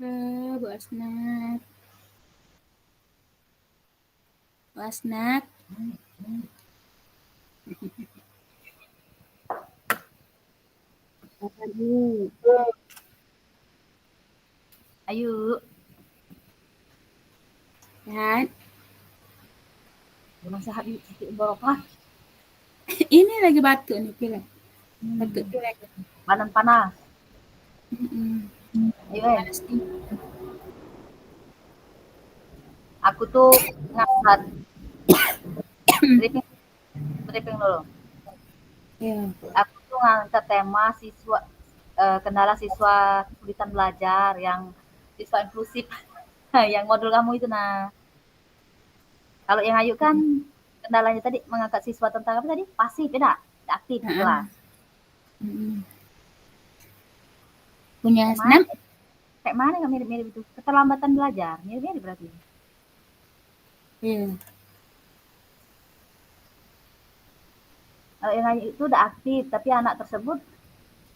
Bu Asnat. Bu Asnat. Apa nih? Ayo. Sehat. Belum sehat yuk, sakit barokah. Ini lagi batuk nih, pilek. Batuk pilek. Badan panas. Ayo, Panas nih. Aku tuh ngangkat briefing dulu. Ya. Aku tuh ngangkat tema kendala siswa kesulitan belajar yang siswa inklusif yang modul kamu itu. Nah, kalau yang Ayu kan kendalanya tadi mengangkat siswa tentang apa tadi? Pasif, tidak aktif di kelas. Punya Kayak Asnat. Kayak mana nggak mirip-mirip itu? Keterlambatan belajar, mirip-mirip berarti. Iya. Kalau yang Ayu itu udah aktif, tapi anak tersebut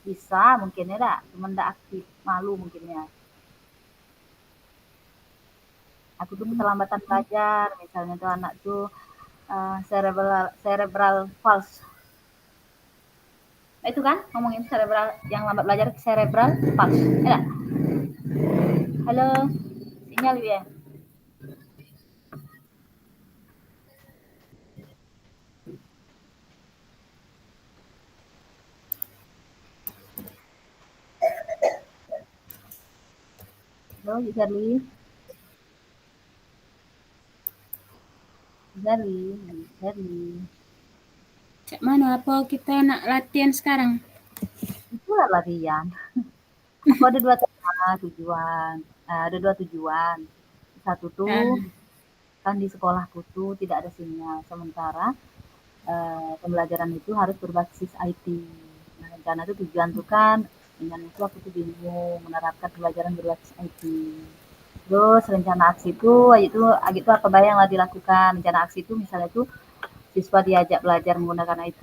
bisa mungkin ya, cuma udah aktif, malu mungkinnya. Aku tuh keterlambatan belajar, misalnya tuh anak tuh cerebral palsy. Itu kan ngomongin cerebral yang lambat belajar, cerebral palsy. Ya. Halo, sinyal ya. Halo, Zarli. Cak mana apa kita nak latihan sekarang? Itulah latihan. Aku ada tujuan. Ada dua tujuan. Satu tuh kan di sekolahku tuh tidak ada sinyal. Sementara pembelajaran itu harus berbasis IT. Nah, rencana itu tujuan tuh kan dengan itu aku tuh bingung menerapkan pembelajaran berbasis IT. Terus rencana aksi itu apa bayanglah dilakukan. Rencana aksi itu misalnya tuh siswa diajak belajar menggunakan IT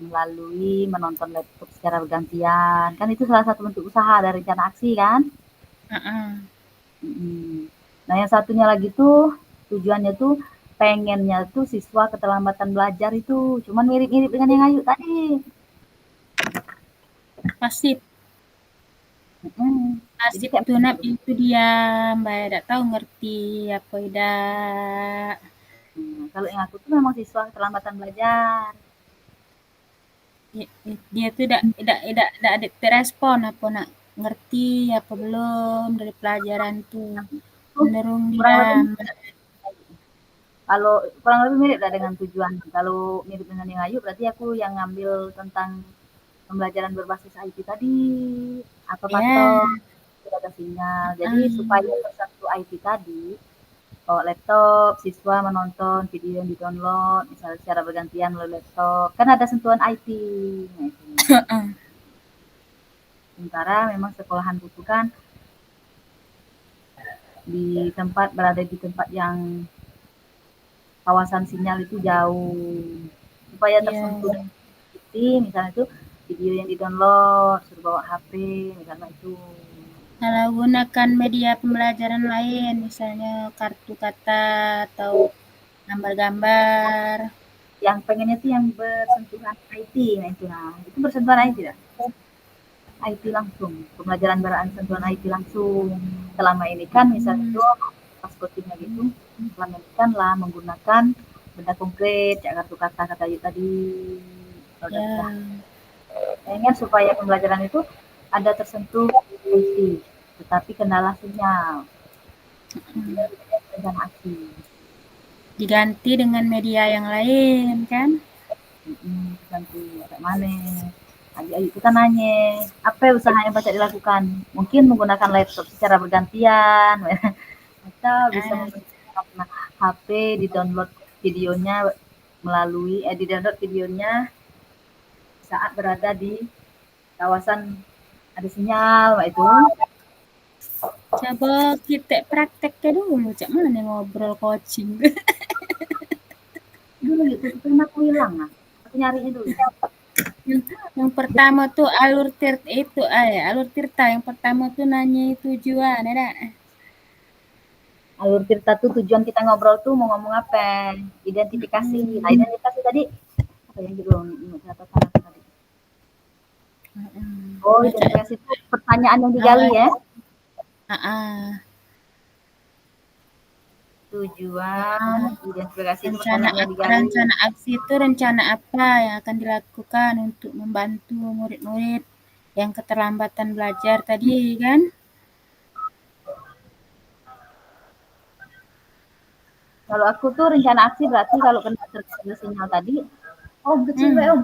melalui menonton laptop secara bergantian. Kan itu salah satu bentuk usaha dari rencana aksi kan? Nah, yang satunya lagi tuh tujuannya tuh pengennya tuh siswa keterlambatan belajar itu. Cuman mirip-mirip dengan yang Ayu tadi. Pasif. Jadi Pasif kayak tuh nak itu diam, Mbak tidak tahu ngerti apa tidak. Kalau yang aku tuh memang siswa keterlambatan belajar. Dia tuh tidak ada terespon apa nak ngerti apa belum dari pelajaran tuh. Cenderung diam. Kalau kurang lebih mirip lah dengan tujuan. Kalau mirip dengan yang Ayu berarti aku yang ngambil tentang pembelajaran berbasis IT tadi. Apa patok tidak ada sinyal. Jadi supaya tersatu IT tadi, bawa laptop, siswa menonton video yang di-download, misalnya secara bergantian melalui laptop. Kan ada sentuhan IT. Nah, itu. Sementara memang sekolahan itu kan berada di tempat yang kawasan sinyal itu jauh. Supaya tersentuh misalnya itu video yang di-download, suruh bawa HP, misalnya itu. Kalau gunakan media pembelajaran lain, misalnya kartu kata atau gambar-gambar. Yang pengennya tuh yang bersentuhan IT, nah itu. Itu bersentuhan IT tidak? IT langsung, pembelajaran bersentuhan IT langsung. Selama ini kan misalnya itu pas coachingnya gitu, selama ini kan lah menggunakan benda konkret, kayak kartu kata tadi. Pengen supaya pembelajaran itu ada tersentuh IT, tetapi kendala sinyal. Diganti dengan media yang lain kan? Ganti agak mana? Adik-adik kita nanya, apa usaha yang bisa dilakukan? Mungkin menggunakan laptop secara bergantian, atau bisa menggunakan HP, di-download videonya di-download videonya saat berada di kawasan ada sinyal, itu. Coba kita prakteknya dulu, cak mana ngobrol coaching. Dulu gitu, aku hilang lah. Aku nyarinya dulu. Yang pertama tuh alur tirta yang pertama tuh nanya tujuan, ada? Alur cerita tuh tujuan kita ngobrol tuh mau ngomong apa? Identifikasi. Nah, Mhm, identifikasi tadi apa yang dulu catatan aku tadi? heeh. Oh, Baca identifikasi itu pertanyaan yang digali awal ya. heeh, Tujuan, heeh. identifikasi itu pertanyaan yang digali. Rencana aksi itu rencana apa yang akan dilakukan untuk membantu murid-murid yang keterlambatan belajar tadi kan? Kalau aku tuh rencana aksi berarti kalau kena terkena sinyal tadi, oh kecil Hmm. om.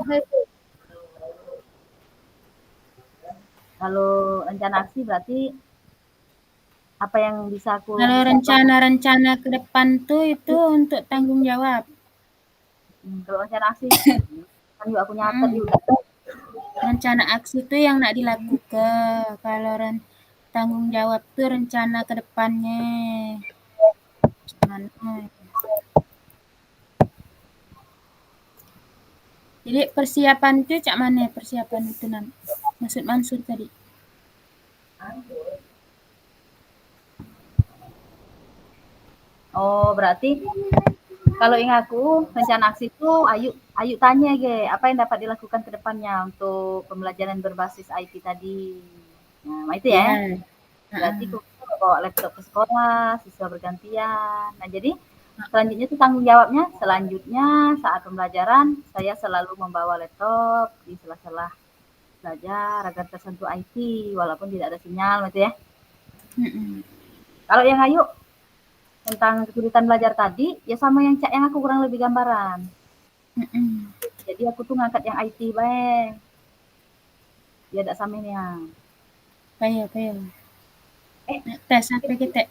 Kalau rencana aksi berarti apa yang bisa aku Kalau bisa lakukan. rencana-rencana ke depan tuh itu untuk tanggung jawab. Kalau rencana aksi, kan yuk aku nyatet Hmm. yuk. Rencana aksi itu yang nak dilakukan. Kalau tanggung jawab tuh rencana ke depannya. Gimana? Jadi persiapan itu cak mana persiapan itu nan? Maksud Mansur tadi. Oh berarti kalau yang aku rencana aksi itu ayo ayo tanya apa yang dapat dilakukan ke depannya untuk pembelajaran berbasis IT tadi. Nah, itu ya. Ya. Berarti Heeh. guru bawa laptop ke sekolah, siswa bergantian. Nah, jadi selanjutnya itu tanggung jawabnya, selanjutnya saat pembelajaran saya selalu membawa laptop di sela-sela belajar agar tersentuh IT walaupun tidak ada sinyal gitu ya. Mm-mm. Kalau yang Ayu tentang kesulitan belajar tadi, ya sama yang Cak yang aku kurang lebih gambaran. Mm-mm. Jadi aku tuh ngangkat yang IT bae. Ya tidak sama ini yang. Payo, payo. Eh, Tes sampai kita.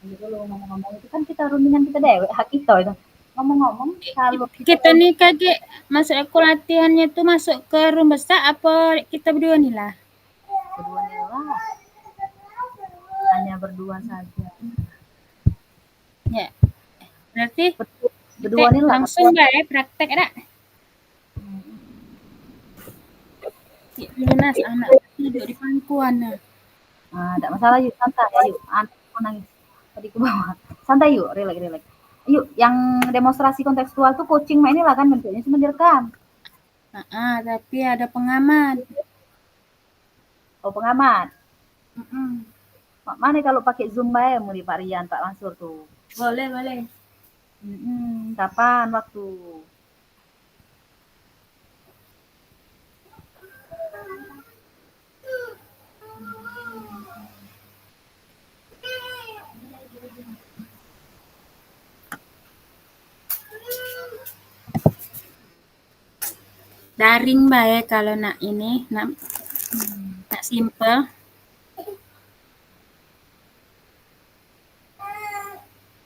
ini dulu ngomong-ngomong itu kan kita rundingan kita dewek hak kita itu. Ngomong-ngomong kalau kita Kita nih kaget masuk aku latihannya tuh masuk ke room besar apa kita berdua nih lah? berdua nih lah, hanya berdua saja. Ya, berarti kita Berdua nih lah. langsung bae praktek ada. Lunas anak duduk di pangkuan nah. Nah, tidak masalah yuk, santai ayo. Anak mau nangis tadi ke bawah. Santai yuk, relax relax. Yuk, yang demonstrasi kontekstual tuh coaching main ini lah kan bentuknya cuma direkam. Tapi ada pengamat. Oh pengamat. Mm-mm. Mana kalau pakai Zoom bae mau di Pak Rian, Pak Mansur tuh. Boleh, boleh. Kapan waktu? Daring bae kalau nak ini, nak simple.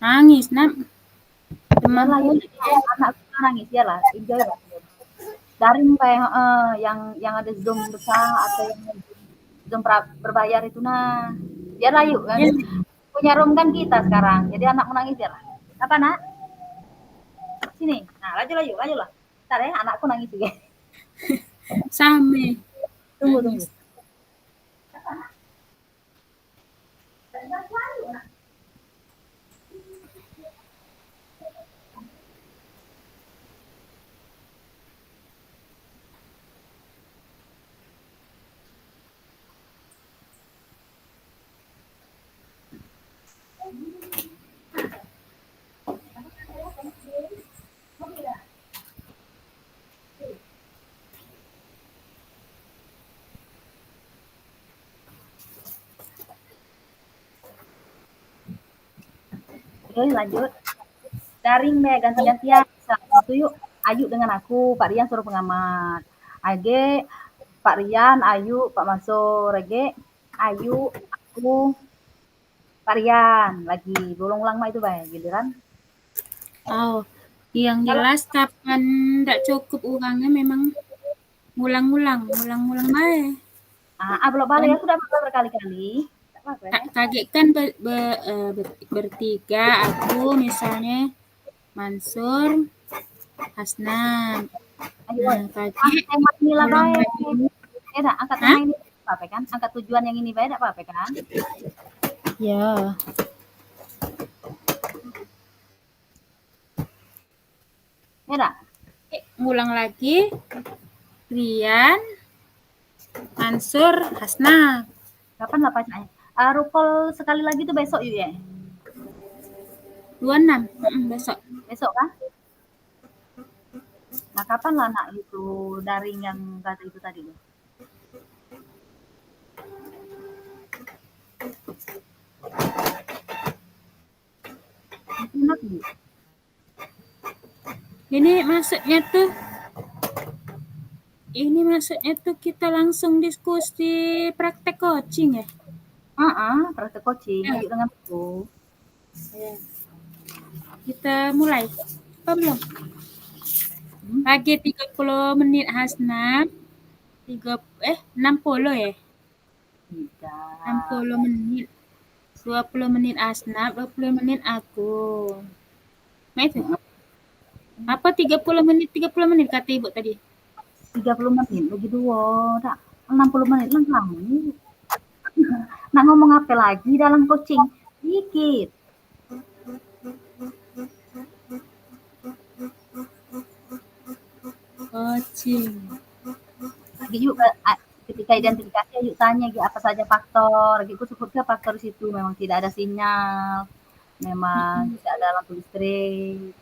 Nangis nak. Iyalah, Temanku yuk. Anakku nangis ya lah, enjoy lah. Daring bae, yang ada Zoom besar atau yang Zoom berbayar itu nah. Biarlah yuk, kan. ya, Punya room kan kita sekarang. Jadi anak menangis ya lah. Apa nak? Sini. Nah, laju lah. Ntar ya, anakku nangis juga. same. Tunggu, tunggu. Nangis. Oke, lanjut. Daring deh, ganti-gantian. Satu yuk, Ayu dengan aku, Pak Rian suruh pengamat. Age, Pak Rian, Ayu, Pak Mansur. Age, Ayu, aku, Pak Rian. Lagi, berulang-ulang mah itu, Bay. Giliran. Oh, yang Kalau jelas kapan ndak cukup uangnya memang ngulang-ngulang bae. belum balik, Dan aku udah berkali-kali. Tak apa-apa ya. kaget kan bertiga, aku misalnya Mansur, Hasnan. Ayo, Nah, pagi angkat tema inilah ulang baik. lagi. Dah, angkat Hah? tema ini apa kan? Angkat tujuan yang ini baik apa kan? Ya. Ya dah. Ngulang lagi. Rian, Mansur, Hasna. Kapan lah pacarnya? Rupol sekali lagi tuh besok yuk ya. 26. Besok. Besok kan? Nah, kapan lah nak itu daring yang kata itu tadi tuh? Enak Bu. Ini maksudnya tuh kita langsung diskusi praktek coaching ya? Praktek coaching. Ya. Ayo dengan aku. Ya. Kita mulai. Apa belum? Pagi 30 menit Hasna. 60 ya? Tidak. 60 menit. 20 menit Asnab, 20 menit aku. Nah itu. Apa 30 menit kata ibu tadi? 30 menit lagi dua, tak 60 menit lang kamu. Nak ngomong apa lagi dalam coaching? Dikit. Coaching. Lagi yuk ketika identifikasi yuk tanya apa saja faktor. Gitu sebutnya faktor di situ memang tidak ada sinyal, memang tidak ada lampu listrik.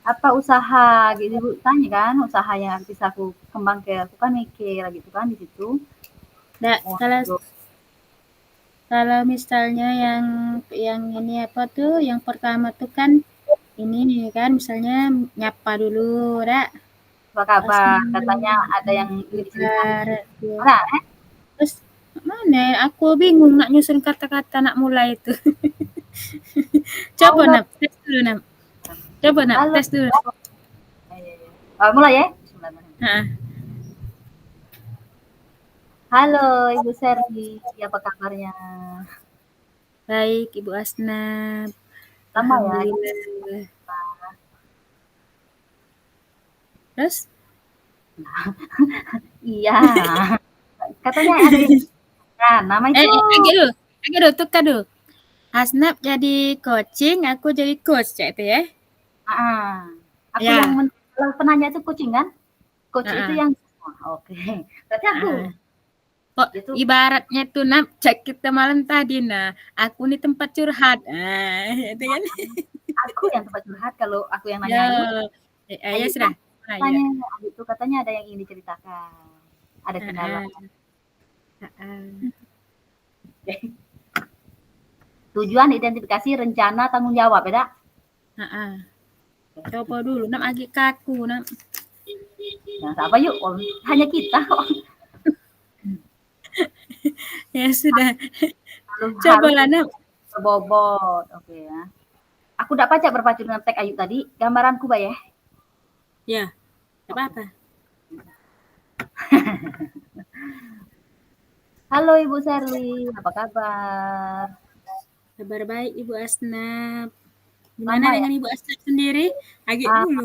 Apa usaha gitu Bu tanya kan, usaha yang bisa aku kembang ke aku kan mikir gitu kan di situ. Nah, Oh, kalau misalnya yang ini apa tuh, yang pertama tuh kan ini kan misalnya nyapa dulu, Rak. apa kabar? Katanya ada yang ingin diceritakan. Nah, Terus mana? Aku bingung nak nyusun kata-kata nak mulai itu. Coba halo, nak tes dulu nak. Coba nak halo. tes dulu. Mulai ya. Heeh. Halo Ibu Serdi, apa kabarnya? Baik, Ibu Asnab. Lama ya? Alhamdulillah. Terus? Iya. Katanya ada yang nah, nama itu. Lagi dulu, tukar dulu. Asnab jadi coaching, aku jadi coach, cak itu ya. Aku Ya. yang kalau penanya itu coaching kan? Coach itu yang oke. Berarti aku. Kok Itu ibaratnya tuh nak cek kita malam tadi nah, aku nih tempat curhat. Itu kan. aku yang tempat curhat kalau aku yang Ya. nanya. Ya sudah. Tanya itu katanya ada yang ingin diceritakan. Ada kendala. Tujuan identifikasi rencana tanggung jawab ya, Coba dulu, nak agi kaku, nak. Nah, apa yuk? Hanya kita kok. Ya sudah. Cobalah, nak. Berbobot, oke ya. Aku udah pacak berpacu dengan tag Ayu tadi. Gambaranku, Mbak ya? Ya, tidak apa-apa. Halo Ibu Sherly, apa kabar? Kabar baik Ibu Asnab. Gimana dengan Ibu Asnab sendiri? Agak dulu,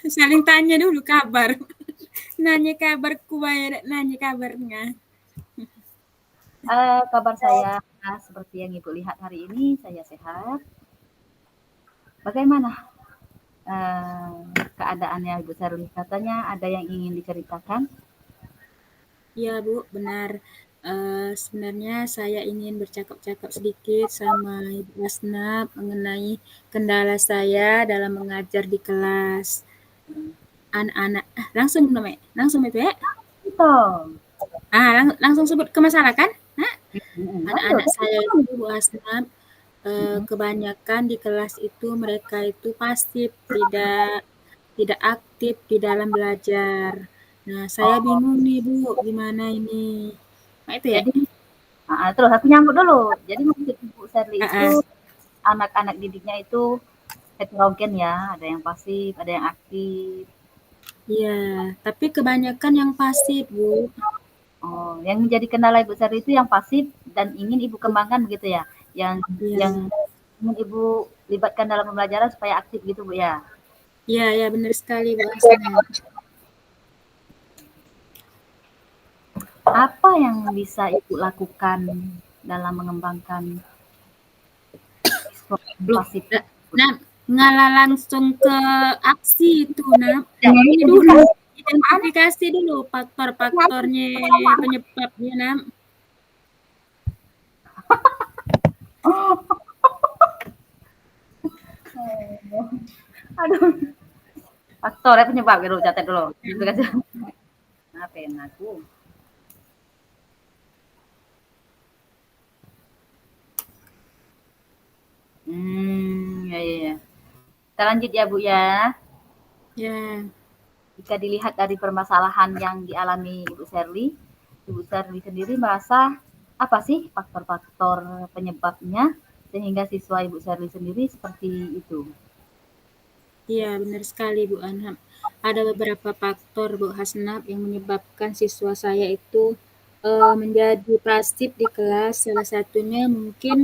saling tanya dulu kabar. Nanya kabarku, bayar nanya kabarnya. Kabar saya seperti yang Ibu lihat hari ini, saya sehat. Bagaimana keadaannya Ibu Sherly? Katanya ada yang ingin diceritakan? Iya Bu, benar. Sebenarnya saya ingin bercakap-cakap sedikit sama Ibu Asnab mengenai kendala saya dalam mengajar di kelas anak-anak. Langsung itu ya? Betul. Langsung sebut ke masalah kan? Anak-anak saya itu Bu Asnab, kebanyakan di kelas itu mereka itu pasif, tidak aktif di dalam belajar. Nah, saya bingung nih Bu, gimana ini? Nah, itu ya? Jadi, terus aku nyambut dulu. Jadi maksud Ibu Sherly itu anak-anak didiknya itu heterogen ya, ada yang pasif, ada yang aktif. Iya, tapi kebanyakan yang pasif, Bu. Oh, yang menjadi kendala Ibu Sherly itu yang pasif dan ingin Ibu kembangkan begitu ya? Yang ingin Ibu libatkan dalam pembelajaran supaya aktif gitu Bu ya? Iya, benar sekali Bu Asna. Apa yang bisa Ibu lakukan dalam mengembangkan siswa Loh, pasif tersebut? nah, ngalah langsung ke aksi itu, nah. Ya, Ini dulu, identifikasi mana? identifikasi dulu faktor-faktornya, penyebabnya, nah. Aduh, faktornya penyebab gitu, catat dulu. Identifikasi. Apa yang aku? Ya, ya, ya. Kita lanjut ya, Bu ya. Ya, Jika dilihat dari permasalahan yang dialami Ibu Sherly sendiri merasa apa sih faktor-faktor penyebabnya sehingga siswa Ibu Sherly sendiri seperti itu? iya benar sekali Bu Anham. Ada beberapa faktor Bu Hasnab yang menyebabkan siswa saya itu menjadi pasif di kelas. Salah satunya mungkin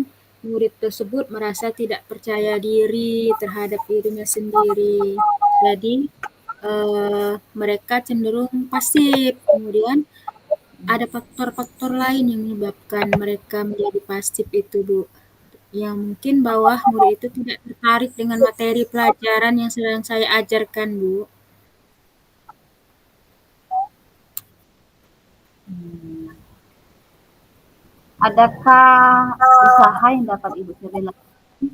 murid tersebut merasa tidak percaya diri terhadap dirinya sendiri. Jadi mereka cenderung pasif. Kemudian ada faktor-faktor lain yang menyebabkan mereka menjadi pasif itu, Bu. Yang mungkin bawah murid itu tidak tertarik dengan materi pelajaran yang sedang saya ajarkan, Bu. Hmm. Adakah usaha yang dapat Ibu Sherly lakukan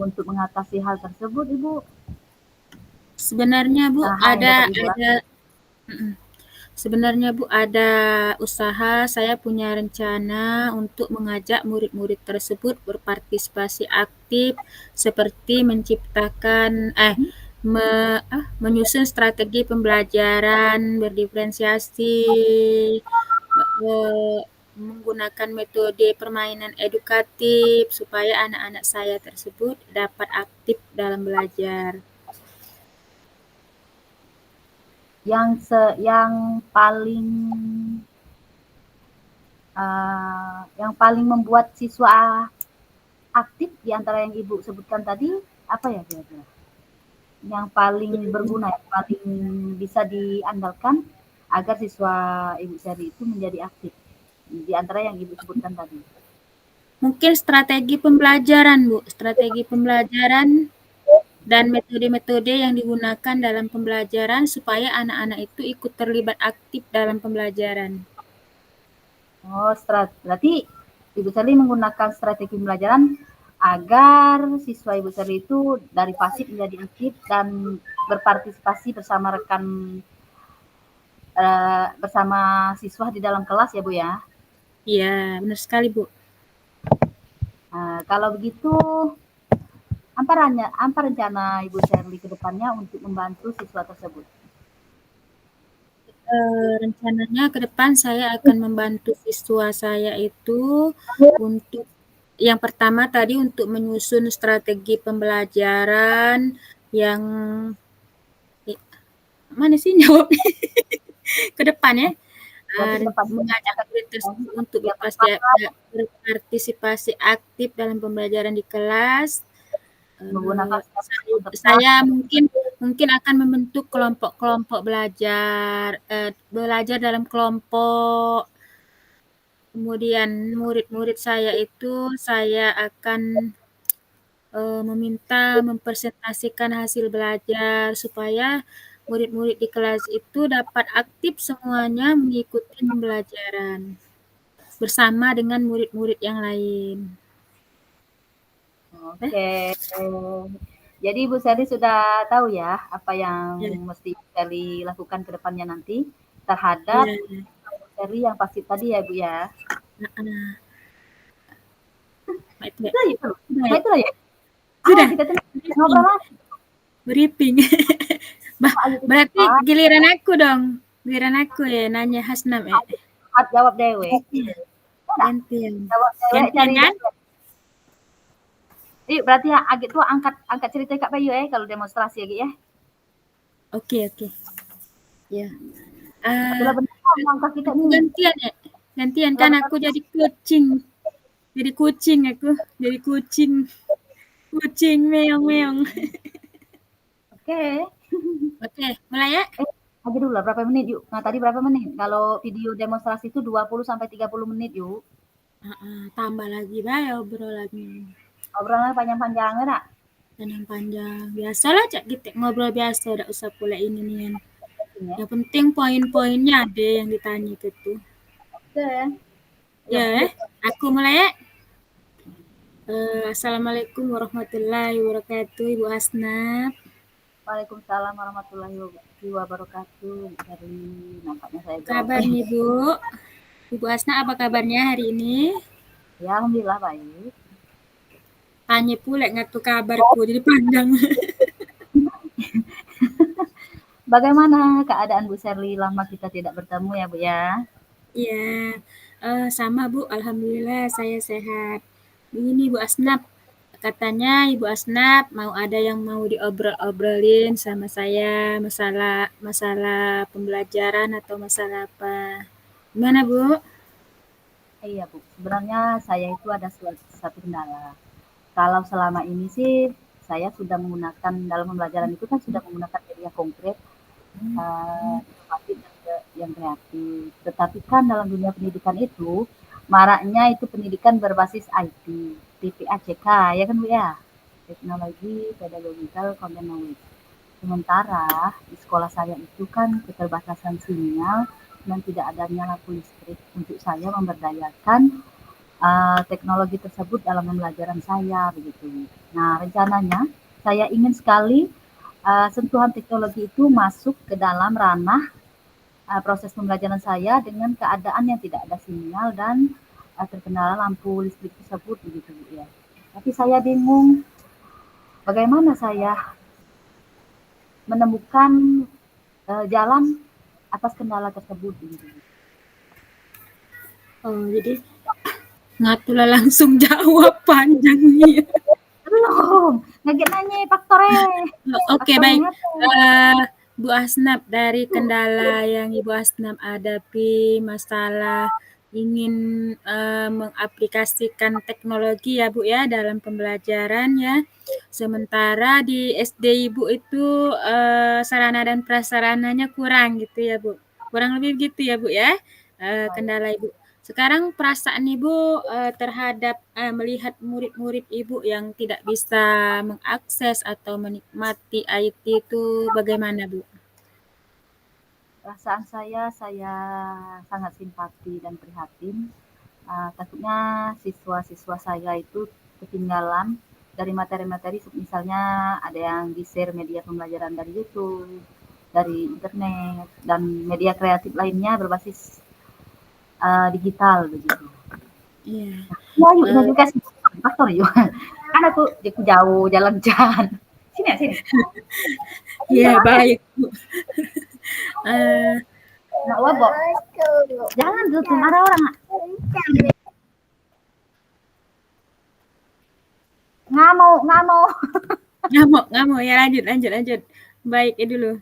untuk mengatasi hal tersebut, Ibu? Sebenarnya, Bu, Usaha yang dapat Ibu lakukan? mhm. Sebenarnya, Bu, ada usaha, saya punya rencana untuk mengajak murid-murid tersebut berpartisipasi aktif seperti menciptakan menyusun strategi pembelajaran berdiferensiasi, menggunakan metode permainan edukatif supaya anak-anak saya tersebut dapat aktif dalam belajar. Yang paling membuat siswa aktif di antara yang Ibu sebutkan tadi apa ya kira-kira? Yang paling berguna, yang paling bisa diandalkan agar siswa Ibu Sherly itu menjadi aktif di antara yang Ibu sebutkan tadi. Mungkin strategi pembelajaran, Bu. Strategi pembelajaran dan metode-metode yang digunakan dalam pembelajaran supaya anak-anak itu ikut terlibat aktif dalam pembelajaran. Oh, berarti Ibu Sherly menggunakan strategi pembelajaran agar siswa Ibu Sherly itu dari pasif menjadi aktif dan berpartisipasi bersama rekan bersama siswa di dalam kelas ya Bu ya. Iya, benar sekali Bu. Kalau begitu apa rencana Ibu Sherly ke depannya untuk membantu siswa tersebut? Rencananya ke depan saya akan membantu siswa saya itu untuk yang pertama tadi untuk menyusun strategi pembelajaran yang mana sih jawabnya ke depan ya. Berarti Mengajak murid tersebut untuk yang pertama berpartisipasi aktif dalam pembelajaran di kelas. menggunakan strategi yang tepat. Saya mungkin akan membentuk kelompok-kelompok belajar, belajar dalam kelompok. Kemudian murid-murid saya itu saya akan meminta mempresentasikan hasil belajar supaya murid-murid di kelas itu dapat aktif semuanya mengikuti pembelajaran bersama dengan murid-murid yang lain. Oke. Jadi Ibu Sherly sudah tahu ya apa yang Ya, mesti Ibu Sherly lakukan ke depannya nanti terhadap ya, Ibu Sherly yang pasif tadi ya Bu ya. nah, itu ya. Itu aja dulu. Sudah Cuma ya? itu aja. Sudah. Kita Briefing. ngobrol lagi. Briefing. Ayo Berarti cepat, giliran aku dong. Giliran aku ya nanya Hasnam ya. cepat jawab dewe. Gantian. Udah, Gantian. jawab dewe Gantian cari kan? dewe. Berarti ya agak tuh angkat cerita Kak Bayu ya kalau demonstrasi lagi ya. Oke, oke. Ya. Sudah benar langkah kita Aku nih. gantian ya. Gantian Sudah kan benar. aku jadi kucing. Jadi kucing aku. Jadi kucing. Kucing meong-meong. Oke. Oke, mulai ya. Aja dulu lah berapa menit yuk? Nah tadi berapa menit? Kalau video demonstrasi itu 20 sampai 30 menit yuk. Tambah lagi bae obrolannya. Obrolannya panjang-panjang enggak? Panjang-panjang. Biasalah Cak kita ngobrol biasa, enggak usah pula ini nih. Ya. Yang penting poin-poinnya ada yang ditanya itu. Oke. Yuk, Ya, yuk. aku mulai ya. Assalamualaikum warahmatullahi wabarakatuh, Ibu Hasnat. Waalaikumsalam warahmatullahi wabarakatuh. Dari nampaknya saya jawab. Kabar nih Bu. Ibu Hasnat apa kabarnya hari ini? Ya, alhamdulillah baik. Tanya pula ngatu kabarku jadi panjang. Bagaimana keadaan Bu Sherly? Lama kita tidak bertemu ya Bu ya. Iya, sama Bu. Alhamdulillah saya sehat. Begini Bu Asnap, katanya Ibu Asnap mau ada yang mau diobrol-obrolin sama saya masalah masalah pembelajaran atau masalah apa? Gimana Bu? Iya Bu, sebenarnya saya itu ada satu kendala. Kalau selama ini sih saya sudah menggunakan dalam pembelajaran itu kan sudah menggunakan media konkret, inovatif yang kreatif. Tetapi kan dalam dunia pendidikan itu maraknya itu pendidikan berbasis IT, TPACK, ya kan Bu ya? Teknologi Pedagogical Content Knowledge. Sementara di sekolah saya itu kan keterbatasan sinyal dan tidak adanya lampu listrik untuk saya memberdayakan teknologi tersebut dalam pembelajaran saya begitu. Nah, rencananya saya ingin sekali sentuhan teknologi itu masuk ke dalam ranah proses pembelajaran saya dengan keadaan yang tidak ada sinyal dan terkendala lampu listrik tersebut begitu Bu ya. Tapi saya bingung bagaimana saya menemukan jalan atas kendala tersebut begitu. Oh, jadi ngatulah langsung jawab panjang nih. Belum, lagi nanya faktornya. Oke, baik. Faktornya Bu Asnap, dari kendala yang Ibu Asnap hadapi, masalah ingin mengaplikasikan teknologi ya Bu ya dalam pembelajaran ya. Sementara di SD Ibu itu sarana dan prasarananya kurang gitu ya Bu. Kurang lebih gitu ya Bu ya, kendala Ibu. Sekarang perasaan Ibu terhadap melihat murid-murid Ibu yang tidak bisa mengakses atau menikmati IT itu bagaimana Bu? perasaan saya sangat simpati dan prihatin. Takutnya siswa-siswa saya itu ketinggalan dari materi-materi, misalnya ada yang di-share media pembelajaran dari YouTube, dari internet, dan media kreatif lainnya berbasis digital begitu. Iya. Ya, yuk identifikasi faktor yuk. Kan aku jauh jalan-jalan. Sini ya, sini. Iya, baik Bu. Eh, Nggak wabok. Jangan tuh, ada orang. Ngamuk, ngamuk. ngamuk, ngamuk ya, lanjut, lanjut, lanjut. Baik, ya dulu.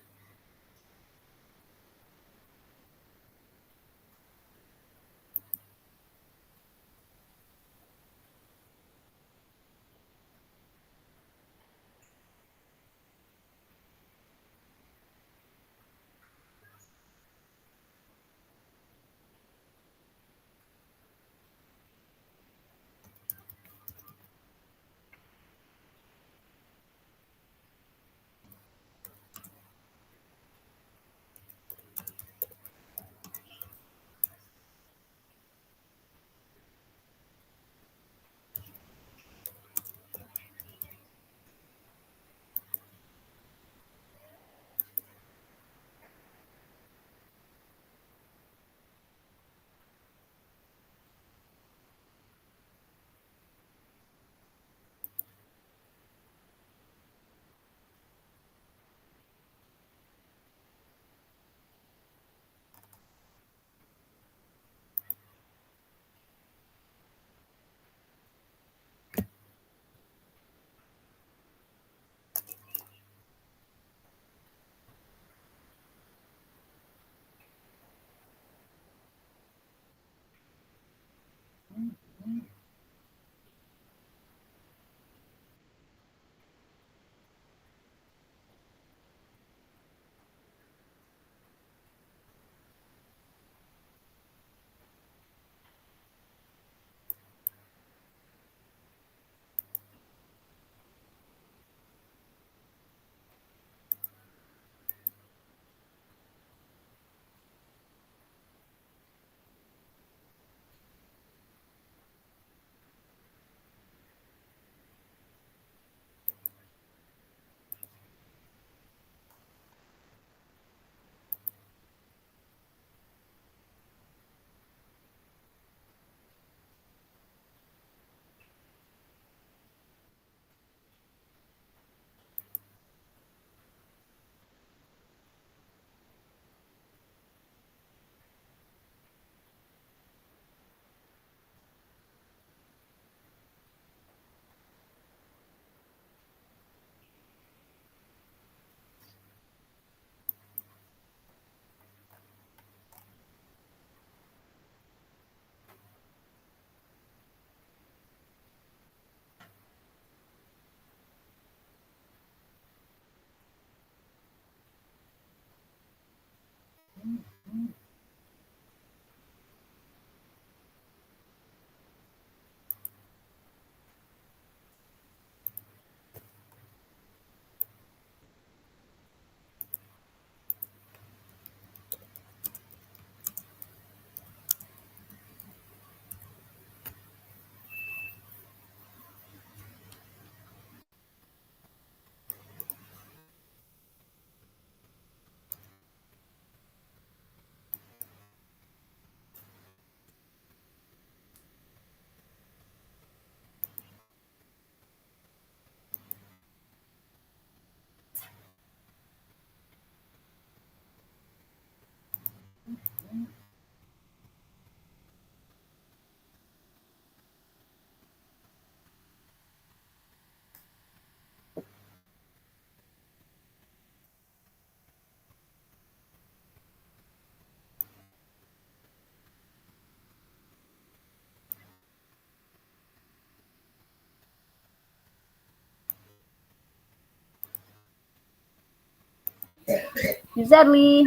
Zerli.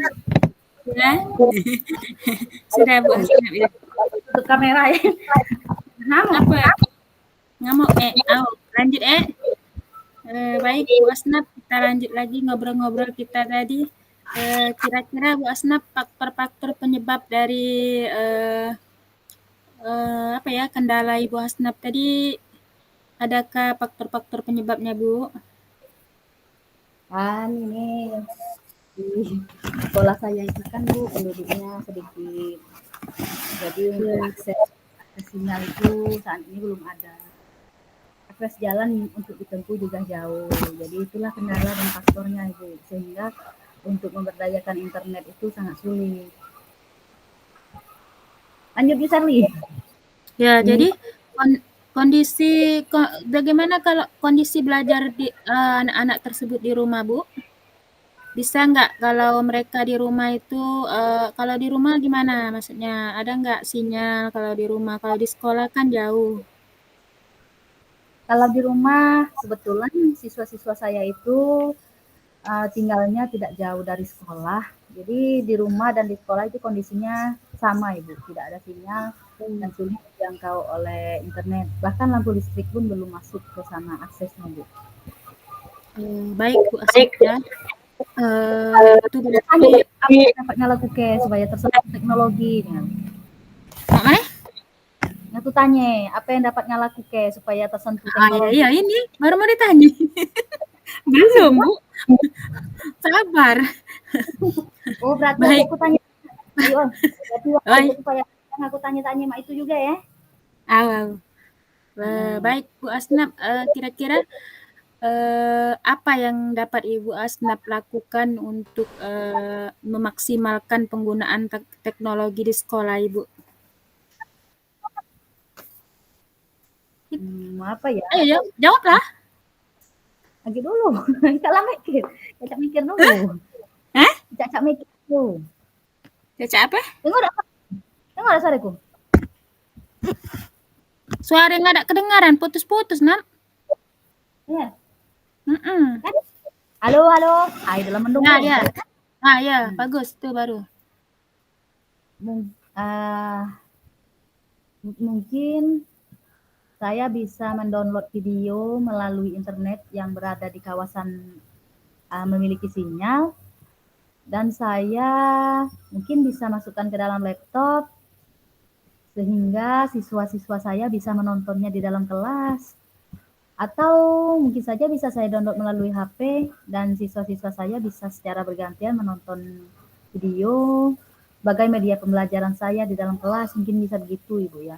Ya. Sudah Bu Hasnab ya. Tutup kamera ya. Apa? Ngamuk lanjut baik Bu Hasnab, kita lanjut lagi ngobrol-ngobrol kita tadi. Kira-kira Bu Hasnab faktor-faktor penyebab dari apa ya, kendala Ibu Hasnab tadi, adakah faktor-faktor penyebabnya Bu? Kan ini di sekolah saya itu kan Bu penduduknya sedikit, jadi untuk akses sinyal itu saat ini belum ada. Akses jalan untuk ditempuh juga jauh, jadi itulah kendala dan faktornya Ibu, sehingga untuk memberdayakan internet itu sangat sulit. Lanjut Bu Sarli. Ya, jadi bagaimana kalau kondisi belajar di anak-anak tersebut di rumah Bu? Bisa nggak kalau mereka di rumah itu, kalau di rumah gimana maksudnya? Ada nggak sinyal kalau di rumah? Kalau di sekolah kan jauh. Kalau di rumah kebetulan siswa-siswa saya itu tinggalnya tidak jauh dari sekolah. Jadi di rumah dan di sekolah itu kondisinya sama Ibu, tidak ada sinyal dan sulit dijangkau oleh internet. Bahkan lampu listrik pun belum masuk ke sana aksesnya Bu. Baik Bu Asik ya. Itu berarti apa yang dapat nyalakuke supaya tersentuh teknologi kan? Aku tanya, apa yang dapat nyalakuke supaya tersentuh teknologi? Iya ini baru mau ditanya. Belum Bu. Sabar. Oh berarti Baik. aku tanya. Ayo, berarti supaya aku tanya-tanya mak itu juga ya. Baik Bu Asnab, kira-kira apa yang dapat Ibu Asnab lakukan untuk memaksimalkan penggunaan teknologi di sekolah Ibu? Apa ya? Ayo jawablah. Lagi dulu, Caca mikir. Caca mikir dulu. Caca mikir dulu. Caca apa? Tengok ada suaraku. Suara nggak ada kedengaran, putus-putus, Nam. Iya. Mm-mm. Halo, halo. Ayo dalam mendung. Ya, bagus itu baru. Mungkin saya bisa mendownload video melalui internet yang berada di kawasan memiliki sinyal, dan saya mungkin bisa masukkan ke dalam laptop sehingga siswa-siswa saya bisa menontonnya di dalam kelas, atau mungkin saja bisa saya download melalui HP dan siswa-siswa saya bisa secara bergantian menonton video sebagai media pembelajaran saya di dalam kelas. Mungkin bisa begitu Ibu ya.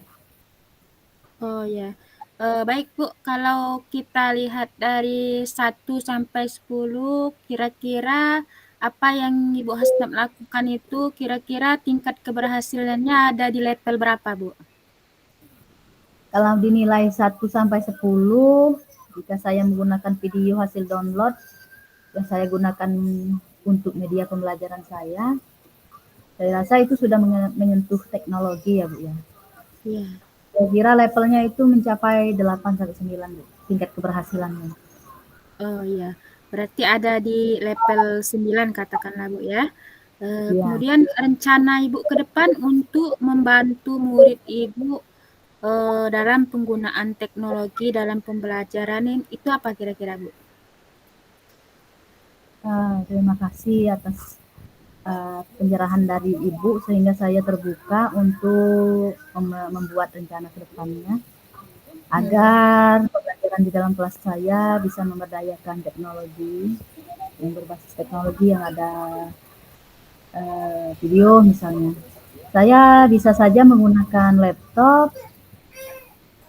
Oh ya. Baik Bu, kalau kita lihat dari 1 sampai 10, kira-kira apa yang Ibu Hasnab lakukan itu kira-kira tingkat keberhasilannya ada di level berapa Bu? Kalau dinilai 1 sampai 10, jika saya menggunakan video hasil download yang saya gunakan untuk media pembelajaran saya rasa itu sudah menyentuh teknologi ya Bu ya. Iya. Saya kira levelnya itu mencapai 8 sampai 9 Bu, tingkat keberhasilannya. Oh iya, berarti ada di level 9 katakanlah Bu ya. Kemudian rencana Ibu ke depan untuk membantu murid Ibu dalam penggunaan teknologi dalam pembelajaran itu apa kira-kira Bu? Terima kasih atas pencerahan dari Ibu sehingga saya terbuka untuk membuat rencana ke depannya agar pembelajaran di dalam kelas saya bisa memberdayakan teknologi yang berbasis teknologi yang ada video misalnya. Saya bisa saja menggunakan laptop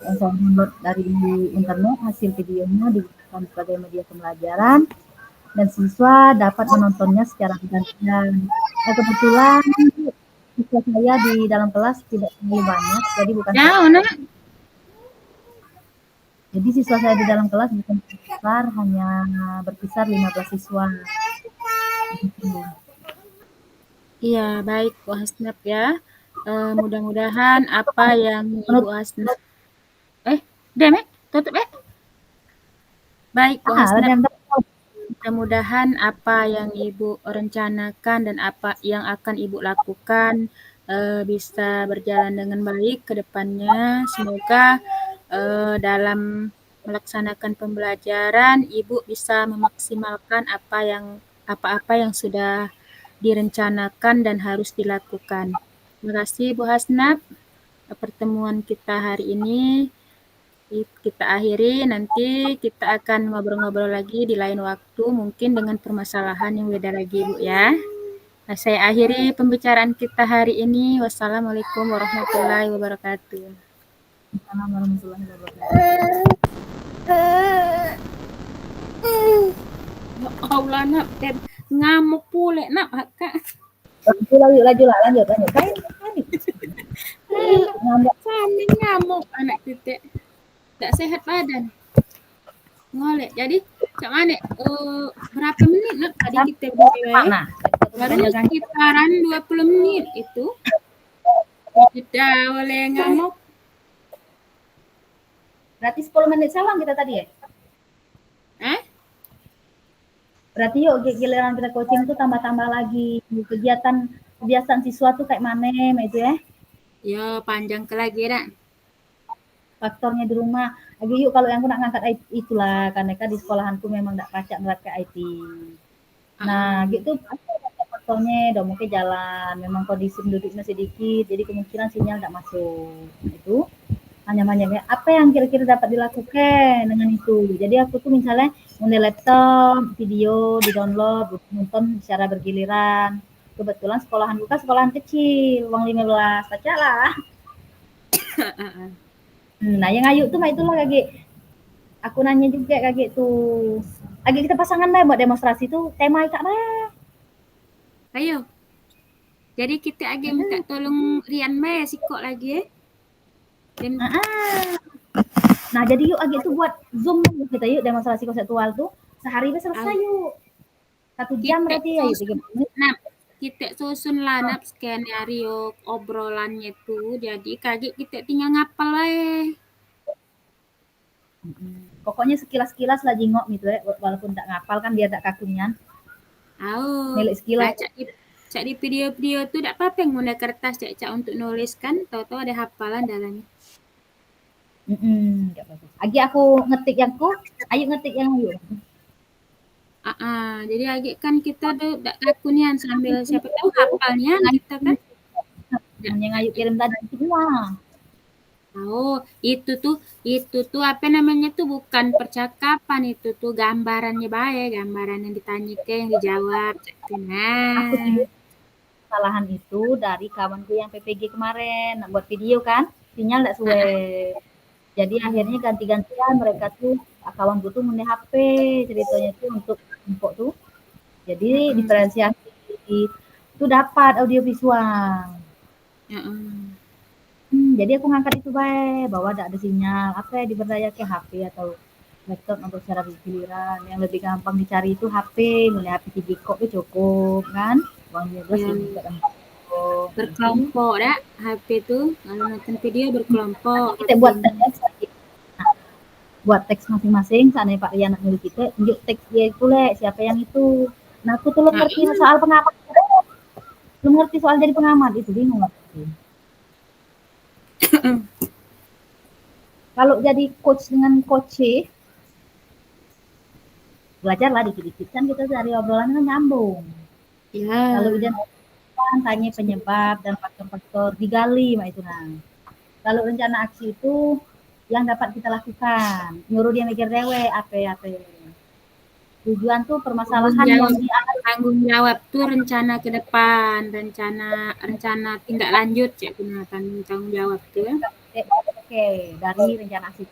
yang saya download dari internet, hasil videonya digunakan sebagai media pembelajaran dan siswa dapat menontonnya secara bergantian. Kebetulan siswa saya di dalam kelas tidak terlalu banyak, jadi bukan jadi siswa saya di dalam kelas bukan besar, hanya berkisar 15 siswa. Iya, baik Bu Hasnab ya. Mudah-mudahan apa yang Ibu Hasnab Demek, tutup Baik Bu Hasnab. mudah-mudahan apa yang Ibu rencanakan dan apa yang akan Ibu lakukan bisa berjalan dengan baik ke depannya. Semoga dalam melaksanakan pembelajaran Ibu bisa memaksimalkan apa-apa yang sudah direncanakan dan harus dilakukan. Terima kasih Bu Hasnab. Pertemuan kita hari ini kita akhiri, nanti kita akan ngobrol-ngobrol lagi di lain waktu, mungkin dengan permasalahan yang beda lagi, Bu ya. Nah, saya akhiri pembicaraan kita hari ini. Wassalamualaikum warahmatullahi wabarakatuh. Assalamualaikum warahmatullahi wabarakatuh. Ya Allah, nak, ngamuk pula, nak, Kak. Lanjut lah, lanjut. Kain. Ngamuk anak titik. Tak sehat badan. Ngolek. Jadi, cak mana? Berapa menit nak tadi kita berdua? Baru sekitaran 20 menit itu. Kita boleh ngamuk. Berarti 10 menit sawang kita tadi ya? Berarti yuk giliran kita coaching tuh tambah-tambah lagi kebiasaan siswa tuh kayak mana itu ya? Ya, panjang ke lagi dah. Faktornya di rumah. Lagi yuk kalau yang aku nak ngangkat IT itulah karena kan di sekolahanku memang enggak pacak berat ke IT. Nah, gitu faktornya udah mungkin jalan, memang kondisi penduduknya sedikit, jadi kemungkinan sinyal enggak masuk. Itu hanya apa yang kira-kira dapat dilakukan dengan itu. Jadi aku tuh misalnya ngunduh laptop, video di-download, nonton secara bergiliran. Kebetulan sekolahan buka sekolahan kecil, uang 15, baca lah. Nah, yang ayu tuh itulah kaki. Aku nanya juga kaki tuh. Lagi kita pasangan deh buat demonstrasi tuh tema Kak Mah. Ayo. Jadi kita agak minta tolong Rian Maya sikok lagi ya. Nah, jadi yuk agak tuh buat Zoom kita yuk demonstrasi konseptual tuh. Sehari bisa selesai yuk. 1 jam berarti ya yuk 30 menit. Nah, kita susun lah nap skenario obrolannya tuh. Jadi kaget kita tinggal ngapal lah. Pokoknya sekilas-sekilas lah jingok gitu ya, walaupun tak ngapal kan biar tak kakunya. Milik sekilas. Cak di video-video tuh tak apa-apa yang guna kertas cak untuk nulis kan, tahu-tahu ada hafalan dalamnya. Agi aku ngetik yang ku, ayo ngetik yang ayo. Jadi agi kan kita tuh tak kakunian sambil siapa tahu hafalnya kita kan. Yang ayo kirim tadi semua. Oh, itu tuh apa namanya tuh bukan percakapan, itu tuh gambarannya baik, gambaran yang ditanyakan, yang dijawab. Nah, kesalahan itu dari kawanku yang PPG kemarin, buat video kan, sinyal enggak suwe. Jadi akhirnya ganti-gantian mereka tuh kawanku tuh punya HP ceritanya tuh untuk info tuh. Jadi diferensiasi itu dapat audio visual. Jadi aku ngangkat itu baik bahwa tidak ada sinyal apa ya diberdaya ke HP atau laptop untuk secara giliran yang lebih gampang dicari itu HP, mulai HP TV kok itu cukup kan uangnya berkelompok dah HP itu kalau nonton video berkelompok kita buat teks masing-masing seandainya Pak Rian nulis kita tunjuk teks dia itu siapa yang itu. Nah aku tuh ngerti soal pengamat, belum ngerti soal jadi pengamat itu bingung. Kalau jadi coach dengan coach belajarlah dikit-dikit kan kita dari obrolan kan nyambung. Kalau udah tanya penyebab dan faktor-faktor digali itu nah. Kalau rencana aksi itu yang dapat kita lakukan, nyuruh dia mikir dewe apa. Tujuan tuh permasalahan yang tanggung jawab tuh rencana ke depan, rencana tindak lanjut ya tanggung jawab tuh. Oke, dari rencana aksi.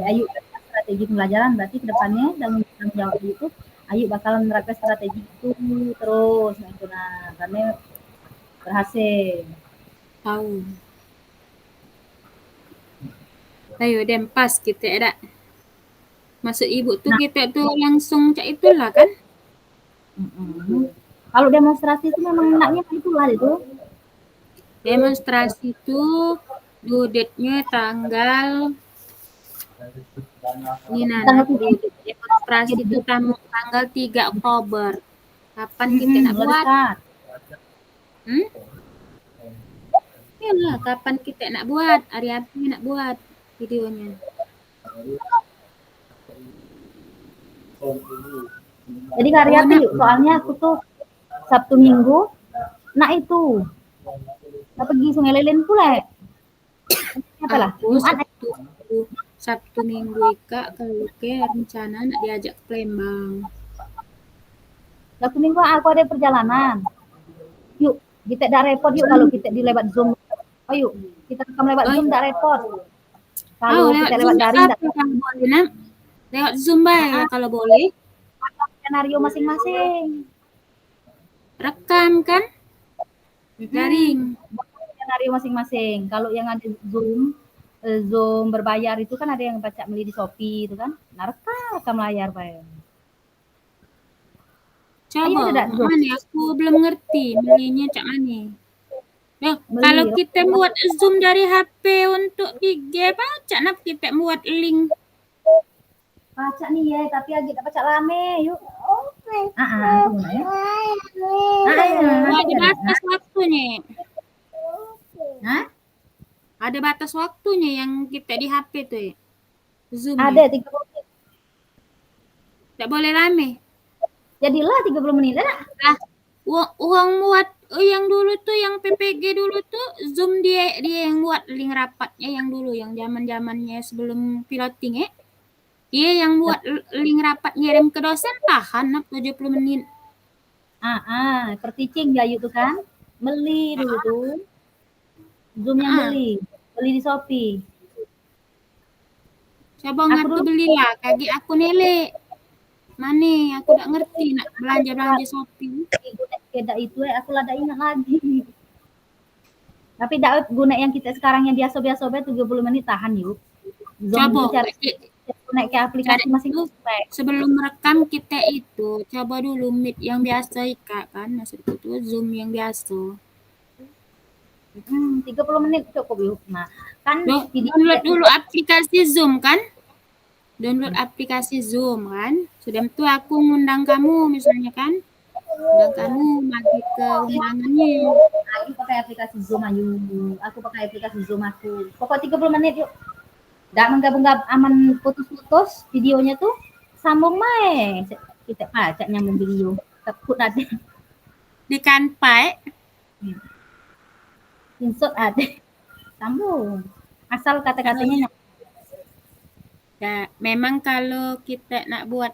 Ayo strategi pembelajaran berarti kedepannya dalam tanggung jawab itu Ayu bakalan menerapkan strategi itu terus karena berhasil. Tahu. Ayo dem pas kita ada. Masuk ibu tuh kita tuh langsung cak itulah kan. Kalau demonstrasi itu memang enaknya itulah itu. Demonstrasi itu due date-nya tanggal ini demonstrasi demonstrasi itu tanggal 3 Oktober. Kapan kita nak buat? Dekat. Iyalah, kapan kita nak buat? Hari apa nak buat videonya? Jadi hari apa yuk? Soalnya aku tuh Sabtu Minggu nak itu. Nak pergi Sungai Lelen pula. Apalah? Sabtu Minggu Ika kalau ke rencana nak diajak ke Palembang. Sabtu Minggu aku ada perjalanan. Yuk, kita dah repot yuk kalau kita di lewat Zoom. Oh yuk, kita rekam lewat Zoom dah repot. Kalau kita lewat daring tak boleh nak. Lewat Zoom baik kalau boleh. Skenario masing-masing. Rekam kan? Daring. Skenario masing-masing. Kalau yang ada Zoom berbayar itu kan ada yang baca beli di Shopee itu kan. Nah, rekam layar baik. Coba, mana aku belum ngerti belinya cak mana. Nah, kalau kita buat Zoom dari HP untuk IG, baca nak kita buat link. Baca nih ya, tapi agak tak baca rame, yuk. Ada batas waktunya. Ada batas waktunya yang kita di HP tuh ya? Zoom. Ada 30 menit. Tak boleh rame. Jadilah 30 menit lah. Uang buat yang dulu tuh, yang PPG dulu tuh, Zoom dia yang buat link rapatnya yang dulu, yang zaman-zamannya sebelum piloting ya. Dia yang buat link rapat ngirim ke dosen tahan 70 menit. Per teaching ya itu kan. Beli dulu tuh. Zoom yang beli di Shopee. Coba ngaku belilah, kaki aku nelek. Mana aku tak ngerti nak belanja Shopee. Beda itu aku lah tak ingat lagi. Tapi dak guna yang kita sekarang yang biasa-biasa 30 menit tahan yuk. Zoom coba naik ke aplikasi masing-masing. Sebelum merekam kita itu coba dulu Meet yang biasa Ika kan, maksudku itu Zoom yang biasa. 30 menit cukup yuk. Nah, kan download dulu aplikasi Zoom kan? Download aplikasi Zoom kan? Sudah itu aku ngundang kamu misalnya kan? Undang kamu maju ke undangannya. Aku pakai aplikasi Zoom ayu. Aku pakai aplikasi Zoom aku. Pokok 30 menit yuk. Dak menggabung aman putus-putus videonya tuh sambung mae. Kita pacak nyambung video. Takut ada. Di Canva. Insert ada. Sambung. Asal kata-katanya ya, memang kalau kita nak buat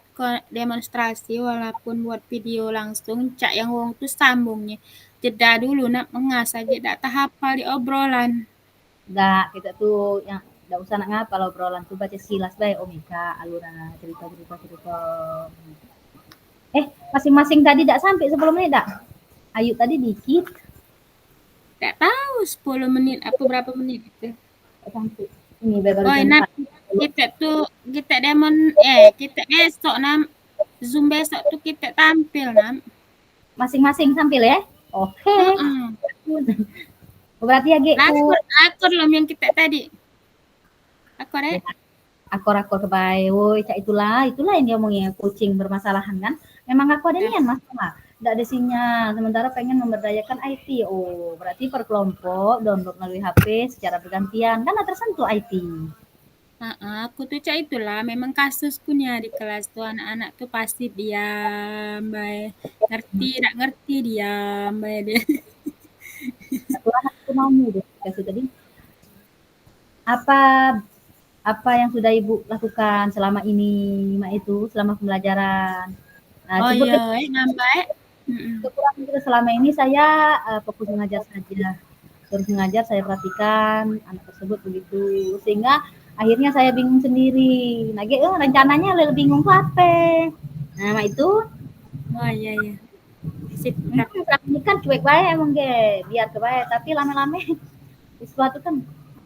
demonstrasi walaupun buat video langsung, cak yang wong tuh sambungnya. Jeda dulu nak mengasah aja tak tahapal di obrolan. Enggak, kita tuh yang enggak usah nak ngapal obrolan tuh baca sekilas baik Omika, aluran cerita. Masing-masing tadi enggak sampai 10 menit dak? Ayu tadi dikit. Tak tahu 10 menit apa berapa menit itu. Sampai. Ini baru kita kita besok Zoom besok tuh kita tampil masing-masing tampil ya. Oke. Berarti akor loh yang kita tadi. Akor ya. Akor kebaik. Woi, cak itulah yang dia omongin coaching bermasalahan kan. Memang aku ada nian masalah. Enggak ada sinyal, sementara pengen memberdayakan IT. Oh, berarti per kelompok download melalui HP secara bergantian kan tersentuh IT. Aku tuh cak itulah memang kasuskunya di kelas tuh anak-anak tuh pasti diam, baik ngerti diam, baik dia. Satu anak itu mau deh kasih tadi. Apa yang sudah Ibu lakukan selama ini, selama pembelajaran? Nah, nambah. Kekurangan kita selama ini saya fokus mengajar saja. Terus mengajar saya perhatikan anak tersebut begitu sehingga akhirnya saya bingung sendiri. Nah, rencananya lebih bingung ke apa? Nah, itu. Oh iya. Sip. Ini kan cuek baik emang biar kebaik, tapi lama-lama sesuatu kan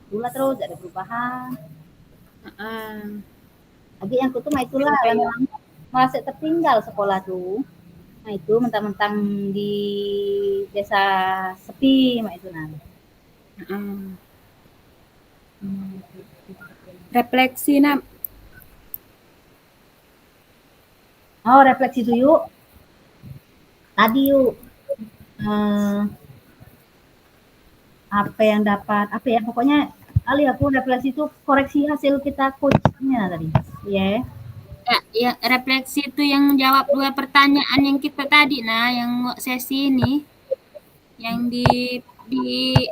pula terus ada perubahan. Lagi yang kutu itulah lama-lama merasa tertinggal sekolah tuh. Nah itu mentang-mentang di desa sepi itu refleksi Oh, refleksi itu yuk. Tadi yuk. Apa yang dapat, apa ya, pokoknya kali aku refleksi itu koreksi hasil kita coachnya tadi. Iya. Yeah. Ya, yang refleksi itu yang jawab 2 pertanyaan yang kita tadi, nah, yang sesi ini, yang di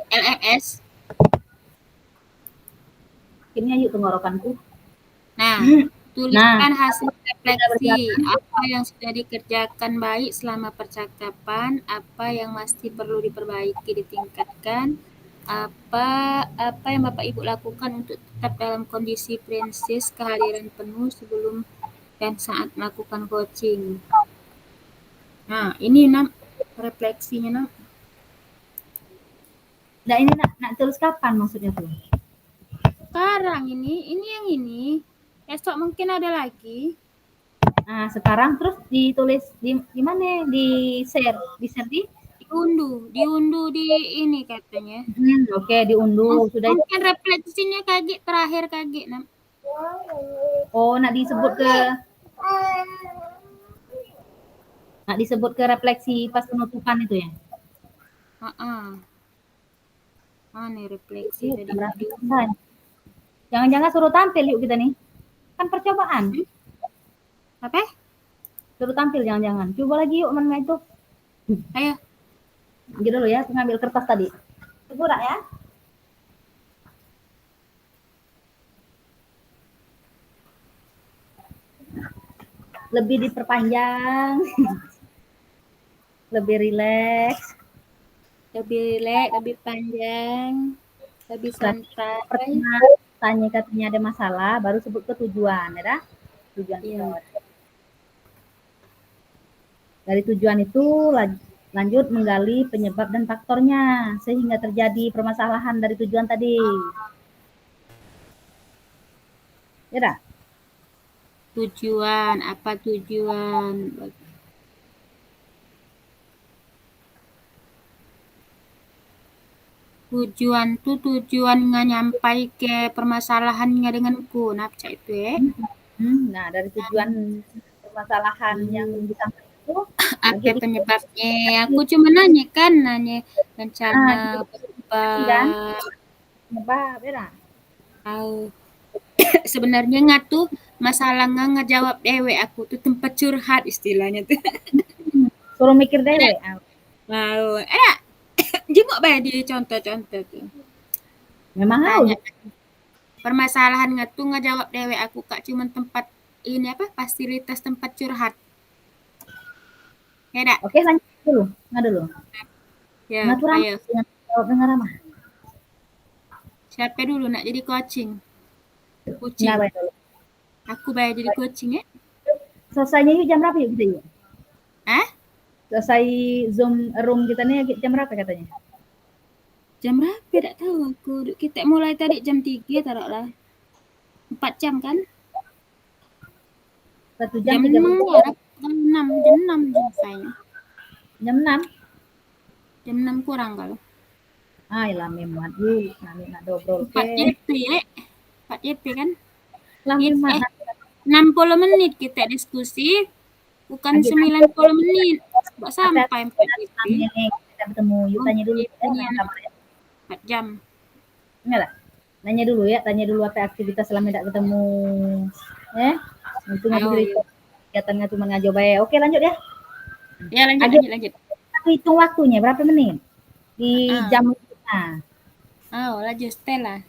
LMS. Akhirnya yuk tenggorokanku. Nah, Nah, tuliskan hasil kita refleksi. berjalan. Apa yang sudah dikerjakan baik selama percakapan, apa yang masih perlu diperbaiki, ditingkatkan, apa apa yang Bapak Ibu lakukan untuk tetap dalam kondisi prinsip kehadiran penuh sebelum dan saat melakukan coaching. Nah, ini Nam, refleksinya Nam. Nah, ini nak tulis kapan maksudnya tuh? Sekarang ini yang ini. Esok mungkin ada lagi. Nah, sekarang terus ditulis di mana? Di share di? Diunduh di ini katanya. Oke, diunduh. Sudah itu. Mungkin refleksinya kaget terakhir kaget Nam. Oh, nak disebut ke refleksi pas penutupan itu ya? Mana refleksi Yuk, tadi kan. Jangan-jangan suruh tampil yuk kita nih. Kan percobaan. Apa? Suruh tampil jangan-jangan. Coba lagi yuk mana itu. Ayo. Gitu dulu ya, ngambil kertas tadi. Tunggu ya. Lebih diperpanjang. Lebih rileks. Lebih panjang, lebih santai. Pertama, tanya katanya ada masalah, baru sebut ke tujuan, ya? Tujuan Iya. Dari tujuan itu lanjut menggali penyebab dan faktornya sehingga terjadi permasalahan dari tujuan tadi. Ya dah? Tujuan, apa tujuan? Tujuan tuh tujuan nyampai ke permasalahannya denganku, napca itu ya. Nah, dari tujuan permasalahan yang disampaikan itu apa penyebabnya? Aku cuma nanya rencana penyebab ya. Sebenarnya nggak tuh masalah nggak ngejawab dewe aku tuh tempat curhat istilahnya tuh. Suruh mikir dewe. Mau, jenguk bae di contoh-contoh tuh. Memang Tanya permasalahan nggak tuh ngejawab dewe aku kak cuman tempat ini apa fasilitas tempat curhat. Ya dak? Oke, lanjut dulu. Nggak dulu. Ya, Ngatur ayo. dengan ramah. Siapa dulu nak jadi coaching? Nggak Coaching. baik dulu. Aku bayar jadi coaching ya. Selesainya yuk jam berapa yuk kita yuk? Selesai Zoom room kita nih jam berapa katanya? Jam berapa? Tidak tahu aku. Kita mulai tadi jam 3 taruhlah. 4 jam kan? 1 jam, jam 6 selesainya. Jam 6? Jam 6 kurang kalau. Ilah memang yuk, nanti nak dobrol 4 JP ya. 4 JP kan? Lah memang 60 menit kita diskusi. Bukan 90 menit. Nggak sampai 4 JP. Kita bertemu, yuk tanya dulu. 4 jam. Enggak lah. Nanya dulu ya, tanya dulu apa aktivitas selama tidak ketemu. Itu nggak cerita. Kegiatannya cuma ngajo bae. Oke, lanjut ya. Ya, lanjut. Aku hitung waktunya berapa menit? Di jam kita. Oh, lanjut Stella.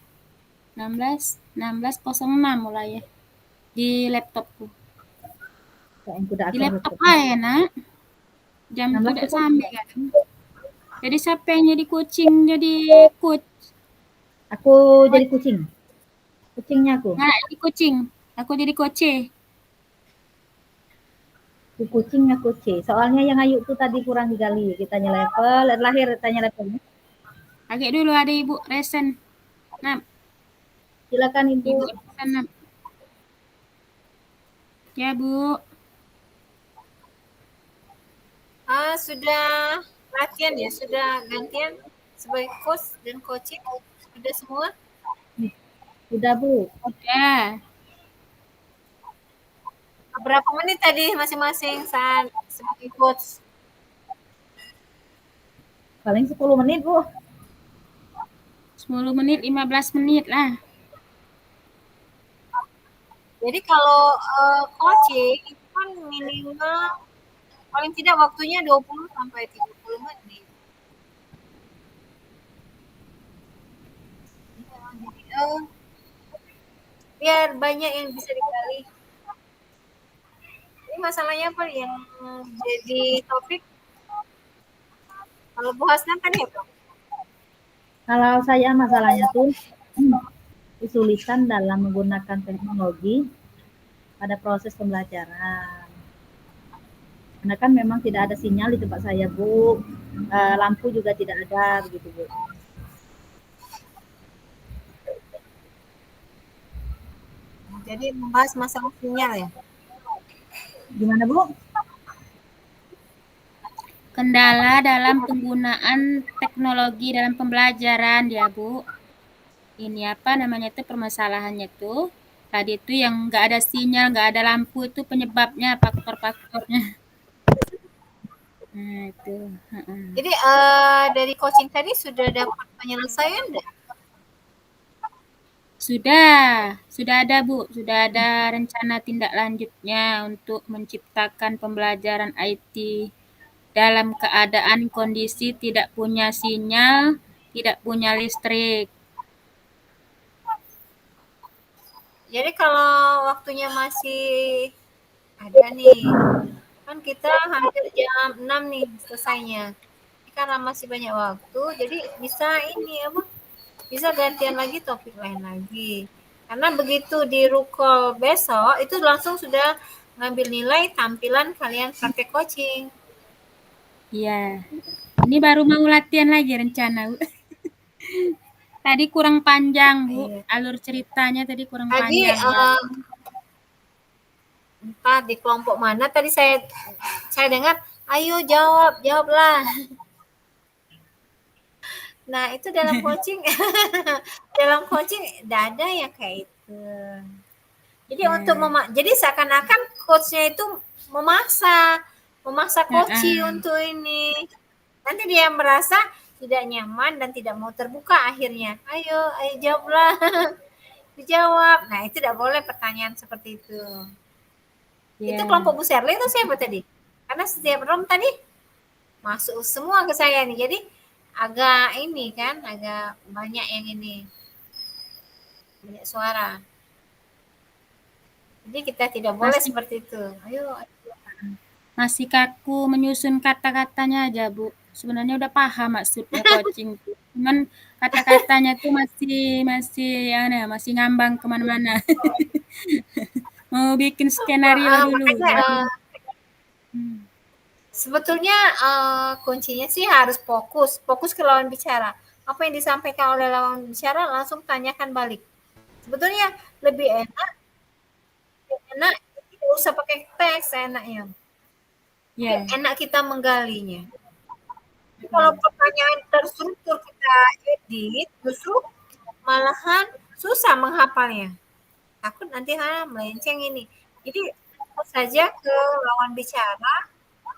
16.06 mulai ya. Di laptopku. Di laptop aja, nak. Jam itu tidak sampai kan. Jadi siapa yang jadi coaching, jadi coach? Aku jadi kucing. Kucingnya aku. Nggak jadi kucing. Aku jadi coach. Kucingnya coach. Soalnya yang Ayu tuh tadi kurang digali. Kita level, lahir tanya levelnya. Agak dulu ada Ibu Resen. Nah, silakan Ibu. Ibu Resen. Ya, Bu. Sudah latihan ya, sudah gantian sebagai coach dan coaching, sudah semua? Sudah Bu. Sudah. Berapa menit tadi masing-masing saat sebagai coach? Paling 10 menit, Bu. 10 menit, 15 menit lah. Jadi kalau coaching itu kan minimal paling tidak waktunya 20 sampai 30 menit. Jadi, biar banyak yang bisa digali. Ini masalahnya apa yang jadi topik? Kalau Bu Hasnan tadi apa? Kalau saya masalahnya tuh kesulitan dalam menggunakan teknologi pada proses pembelajaran. Karena kan memang tidak ada sinyal di tempat saya, Bu. Lampu juga tidak ada, begitu, Bu. Jadi membahas masalah sinyal ya? Gimana, Bu? Kendala dalam penggunaan teknologi dalam pembelajaran ya, Bu. Ini apa namanya tuh permasalahannya tuh. Tadi itu yang nggak ada sinyal, nggak ada lampu itu penyebabnya, faktor-faktornya. Nah, itu. Jadi dari coaching tadi sudah dapat penyelesaian enggak? Sudah ada Bu, sudah ada rencana tindak lanjutnya untuk menciptakan pembelajaran IT dalam keadaan kondisi tidak punya sinyal, tidak punya listrik. Jadi kalau waktunya masih ada nih, kan kita hampir jam 6 nih selesainya. Karena masih banyak waktu, jadi bisa ini apa? Bisa gantian lagi topik lain lagi. Karena begitu di recall besok itu langsung sudah ngambil nilai tampilan kalian praktek coaching. Iya. Ini baru mau latihan lagi rencana, Bu. Tadi kurang panjang, Bu. Iya. Alur ceritanya tadi kurang Tadi panjang. entah di kelompok mana tadi saya dengar, ayo jawablah. Nah, itu dalam coaching dalam coaching tidak ada ya kayak itu. Jadi untuk jadi seakan-akan coachnya itu memaksa coaching untuk ini. Nanti dia merasa tidak nyaman dan tidak mau terbuka akhirnya. Ayo jawablah. Dijawab. Nah, itu tidak boleh pertanyaan seperti itu. Itu kelompok Bu Serli itu siapa tadi? Karena setiap room tadi masuk semua ke saya nih. Jadi agak ini kan, agak banyak yang ini. Banyak suara. Jadi kita tidak boleh seperti itu. Ayo. Masih kaku menyusun kata-katanya aja, Bu. Sebenarnya udah paham maksudnya coaching. Cuman kata-katanya tuh masih ngambang kemana-mana. Mau bikin skenario dulu. Sebetulnya kuncinya sih harus fokus ke lawan bicara. Apa yang disampaikan oleh lawan bicara langsung tanyakan balik. Sebetulnya lebih enak tidak usah pakai teks enaknya. Enak kita menggalinya. Kalau pertanyaan terstruktur kita edit, justru malahan susah menghafalnya. Takut nanti melenceng ini. Jadi fokus saja ke lawan bicara.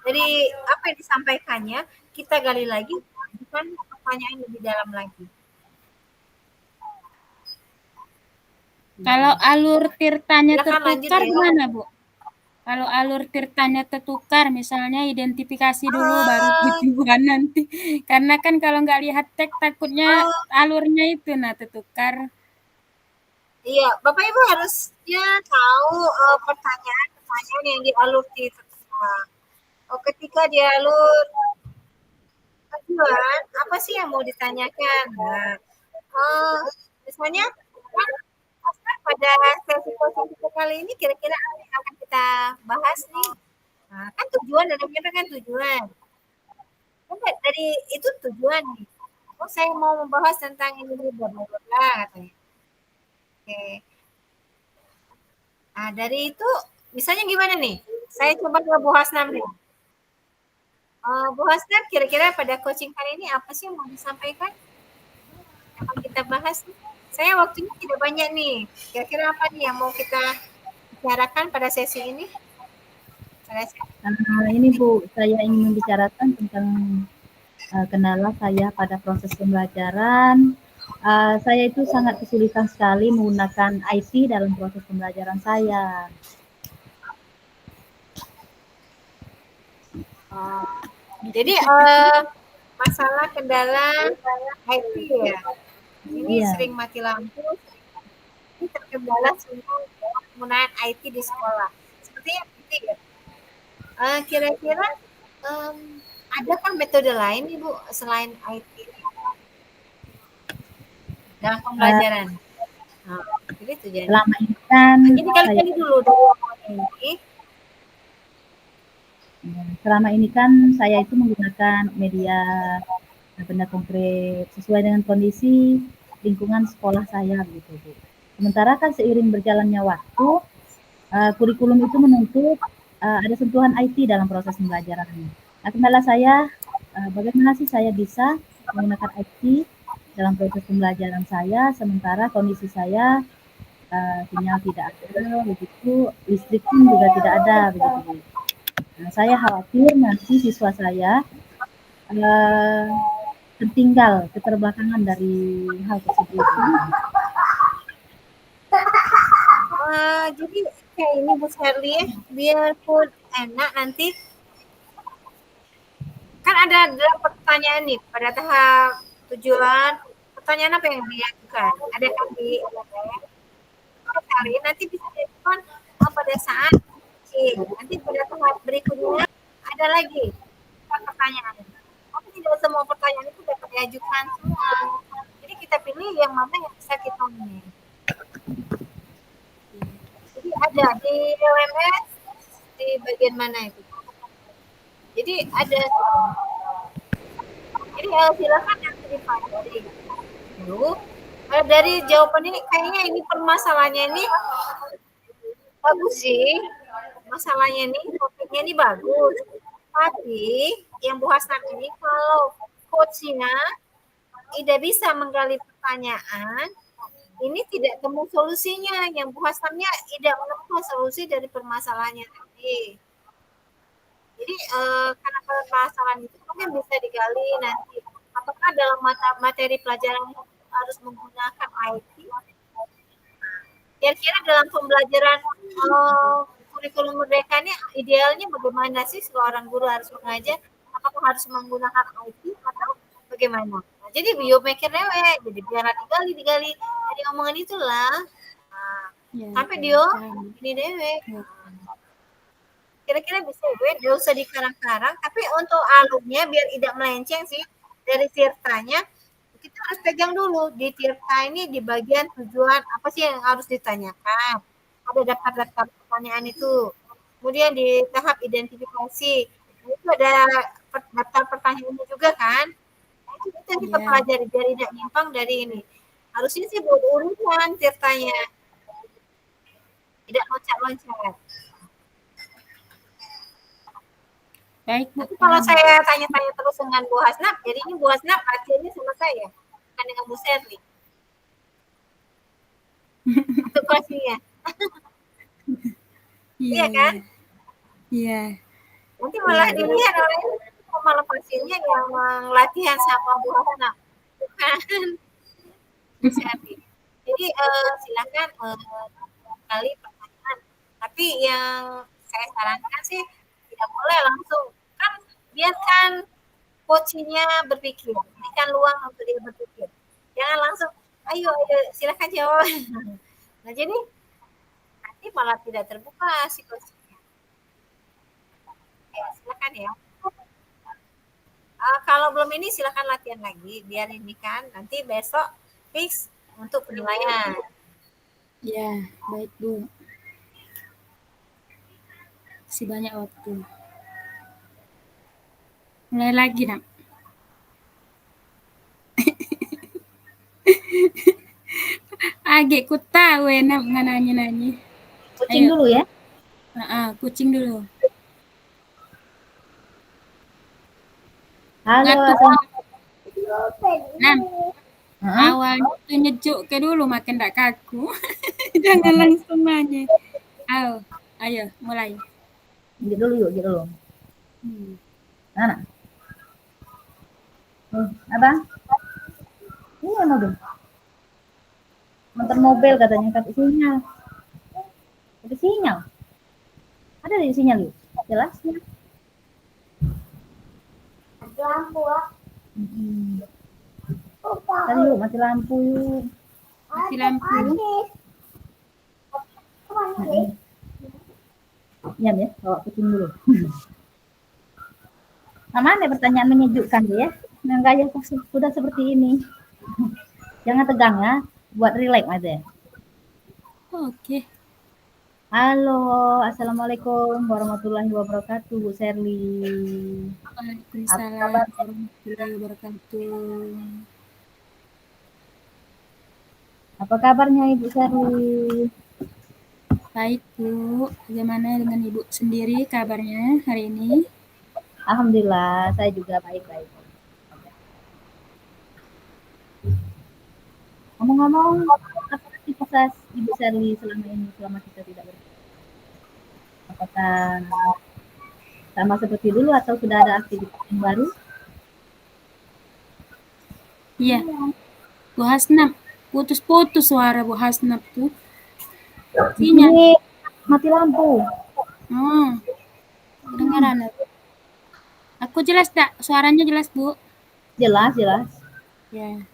Dari apa yang disampaikannya, kita gali lagi, bukan pertanyaan lebih dalam lagi. Kalau alur tirtanya tertukar gimana, Bu? Kalau alur tirtanya tertukar, misalnya identifikasi dulu baru tujuan nanti. Karena kan kalau nggak lihat teks takutnya alurnya itu tertukar. Iya, Bapak Ibu harusnya tahu pertanyaan yang di alur tertukar. Ketika di alur tujuan, apa sih yang mau ditanyakan? Nah, misalnya pada sesi coaching kita kali ini kira-kira apa yang akan kita bahas nih? Nah, kan tujuan dan kan tujuan. Dari itu tujuan nih. Oh, saya mau membahas tentang ini bla bla bla katanya. Oke. Nah, dari itu misalnya gimana nih? Saya coba ke Bu Hasnam nih. Bu Hasnam, kira-kira pada coaching kali ini apa sih yang mau disampaikan? Apa kita bahas nih? Saya waktunya tidak banyak nih. Kira-kira apa nih yang mau kita bicarakan pada sesi ini? Ini Bu, saya ingin membicarakan tentang kendala saya pada proses pembelajaran. Saya itu sangat kesulitan sekali menggunakan IT dalam proses pembelajaran saya. Jadi masalah kendala IT ya. Ini Iya. sering mati lampu, ini terkendala semua penggunaan IT di sekolah. Sepertinya gitu ya. Kira-kira adakah metode lain Ibu selain IT dalam pembelajaran? Jadi itu jadi. Selama ini kan Jadi kali-kali dulu ini. Selama ini kan saya itu menggunakan media benda konkret sesuai dengan kondisi lingkungan sekolah saya gitu Bu. Sementara kan seiring berjalannya waktu, kurikulum itu menuntut ada sentuhan IT dalam proses pembelajaran. Nah, kendala saya, bagaimana sih saya bisa menggunakan IT dalam proses pembelajaran saya, sementara kondisi saya sinyal tidak ada, begitu listrik pun juga tidak ada, begitu Bu. Nah, saya khawatir nanti siswa saya tertinggal, keterbelakangan dari hal tersebut. Jadi kayak ini Bu Sherly ya, biarpun enak nanti kan ada dalam pertanyaan nih pada tahap tujuan pertanyaan apa yang diajukan ada kan di cari nanti bisa diajukan pada saat nanti pada tahap berikutnya ada lagi pertanyaan tapi tidak semua pertanyaan itu dapat diajukan semua jadi kita pilih yang mana yang bisa kita pilih jadi ada di LMS di bagian mana itu jadi ada jadi silakan yang dipelajari dulu dari jawaban ini kayaknya ini permasalahannya ini bagus sih masalahnya ini topiknya ini bagus tapi yang Bu Hasnat ini kalau coachnya tidak bisa menggali pertanyaan ini tidak temu solusinya yang Bu Hasnatnya tidak menemukan solusi dari permasalahannya tadi jadi karena permasalahan itu mungkin bisa digali nanti apakah dalam materi pelajaran harus menggunakan IT kira-kira dalam pembelajaran kurikulum merdeka ini idealnya bagaimana sih seorang guru harus mengajar apakah harus menggunakan IT atau bagaimana nah, jadi biomaker lewe jadi biar digali dari omongan itulah sampai Dio ini dewe kira-kira bisa gue gak usah dikarang-karang tapi untuk alurnya biar tidak melenceng sih dari tirtanya kita harus pegang dulu di tirta ini di bagian tujuan apa sih yang harus ditanyakan ada daftar-daftar pertanyaan itu kemudian di tahap identifikasi itu ada daftar pertanyaannya juga kan itu kita dipelajari biar tidak nyimpang dari ini harusnya sih buat urutan tirtanya tidak loncat-loncat Baik, Bu. Tapi kalau saya tanya-tanya terus dengan Bu Hasnat, jadi ini Bu Hasnat latihannya sama saya, bukan dengan Bu Sherly. Untuk pastinya. Iya kan? Iya. Nanti malah dilihat oleh malah pasiennya yang latihan sama Bu Hasnat, bukan Bu Sherly. Jadi silakan kali pertanyaan. Tapi yang saya sarankan sih tidak boleh langsung kan biarkan coachnya berpikir berikan luang untuk dia berpikir jangan langsung ayo silakan jawab nah jadi nanti malah tidak terbuka si coachnya ya silakan ya kalau belum ini silakan latihan lagi biar ini kan nanti besok fix untuk penilaian ya baik Bu masih banyak waktu. Mulai lagi, Nak. Agak ku tahu enak nanya-nanya. Kucing dulu ya. Kucing dulu. Halo. Nah, awalnya tuh nyejuk ke dulu makin tak kaku. Jangan langsung nanya. Ayo, mulai. Gigit dulu yuk, gigit dulu. Mana? Abang? Ini mobil. Motor mobil katanya kasih sinyal. Kasih sinyal. Ada di sinyal yuk. Jelasnya. Mati lampu ya. Tadi yuk mati lampu yuk. Mati lampu. Diam ya, bawa kucing dulu. Nah, mana pertanyaan menyejukkan ya? Nah, gaya sudah seperti ini. Jangan tegang ya, buat relax aja. Oke. Halo, assalamualaikum warahmatullahi wabarakatuh, Bu Sherly. Waalaikumsalam warahmatullahi wabarakatuh. Apa kabarnya Ibu Sherly? Baik Bu, bagaimana dengan Ibu sendiri kabarnya hari ini? Alhamdulillah, saya juga baik-baik. Ngomong-ngomong, apa aktivitas Ibu Sherly selama ini, selama kita tidak bertemu? Apakah sama seperti dulu atau sudah ada aktivitas yang baru? Iya, Bu Hasnab, putus-putus suara Bu Hasnab tuh. Di sini mati lampu. Oh, kedengaran. Aku jelas tak? Suaranya jelas Bu? Jelas, jelas. Ya.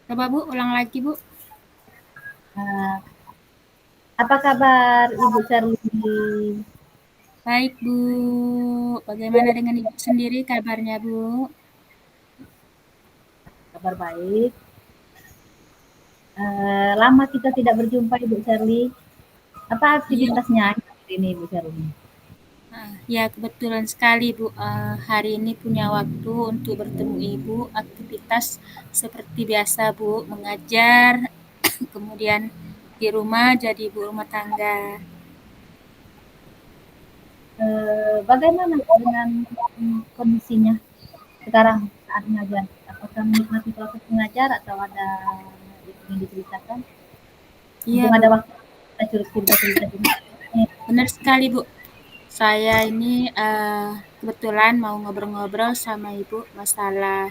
Coba Bu, ulang lagi Bu. Apa kabar Ibu Sherly? Baik Bu, bagaimana dengan Ibu sendiri kabarnya Bu? Kabar baik. Lama kita tidak berjumpa Ibu Sherly. Apa aktivitasnya hari ini Ibu Sherly? Ya kebetulan sekali Bu, hari ini punya waktu untuk bertemu Ibu, aktivitas seperti biasa Bu, mengajar, kemudian di rumah jadi ibu rumah tangga. Bagaimana dengan kondisinya sekarang saat mengajar? Apakah menikmati proses mengajar atau ada yang diceritakan? Iya Mumpung Bu, ada waktu kita cerita-cerita. benar sekali Bu. Saya ini kebetulan mau ngobrol-ngobrol sama Ibu masalah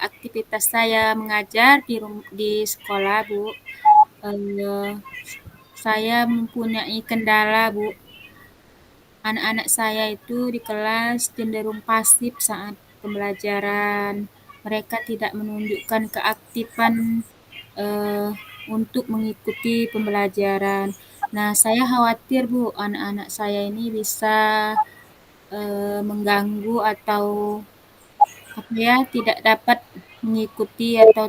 aktivitas saya mengajar di sekolah Bu. Saya mempunyai kendala Bu. Anak-anak saya itu di kelas cenderung pasif saat pembelajaran. Mereka tidak menunjukkan keaktifan untuk mengikuti pembelajaran. Nah, saya khawatir Bu, anak-anak saya ini bisa mengganggu atau apa ya, tidak dapat mengikuti atau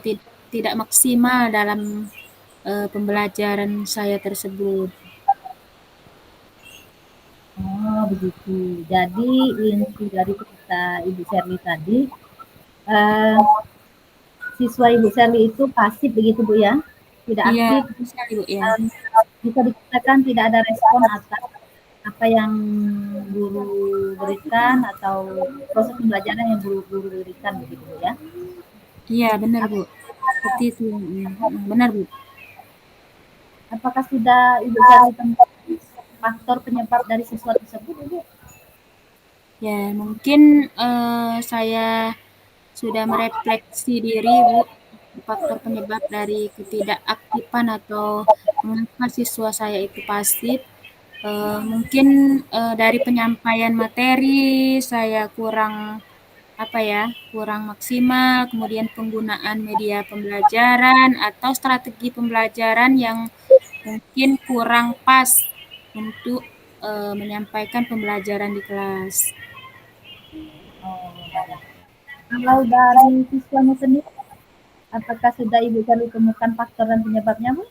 tidak maksimal dalam pembelajaran saya tersebut. Oh begitu. Jadi inti dari cerita Ibu Sherly tadi, siswa Ibu Sherly itu pasif begitu Bu ya, tidak Iya, aktif. sekali Bu ya. Bisa dikatakan tidak ada respon atas apa yang guru berikan atau proses pembelajaran yang guru berikan begitu Bu ya. Iya, benar Bu. Seperti itu. Benar Bu. Apakah sudah Ibu Sherly temukan faktor penyebab dari siswa tersebut Ibu? Ya, mungkin saya sudah merefleksi diri Bu, faktor penyebab dari ketidakaktifan atau mengapa siswa saya itu pasif. Mungkin dari penyampaian materi saya kurang maksimal, kemudian penggunaan media pembelajaran atau strategi pembelajaran yang mungkin kurang pas untuk menyampaikan pembelajaran di kelas. Kalau dari siswanya sendiri, apakah sudah Ibu Sherly temukan faktor dan penyebabnya Bu?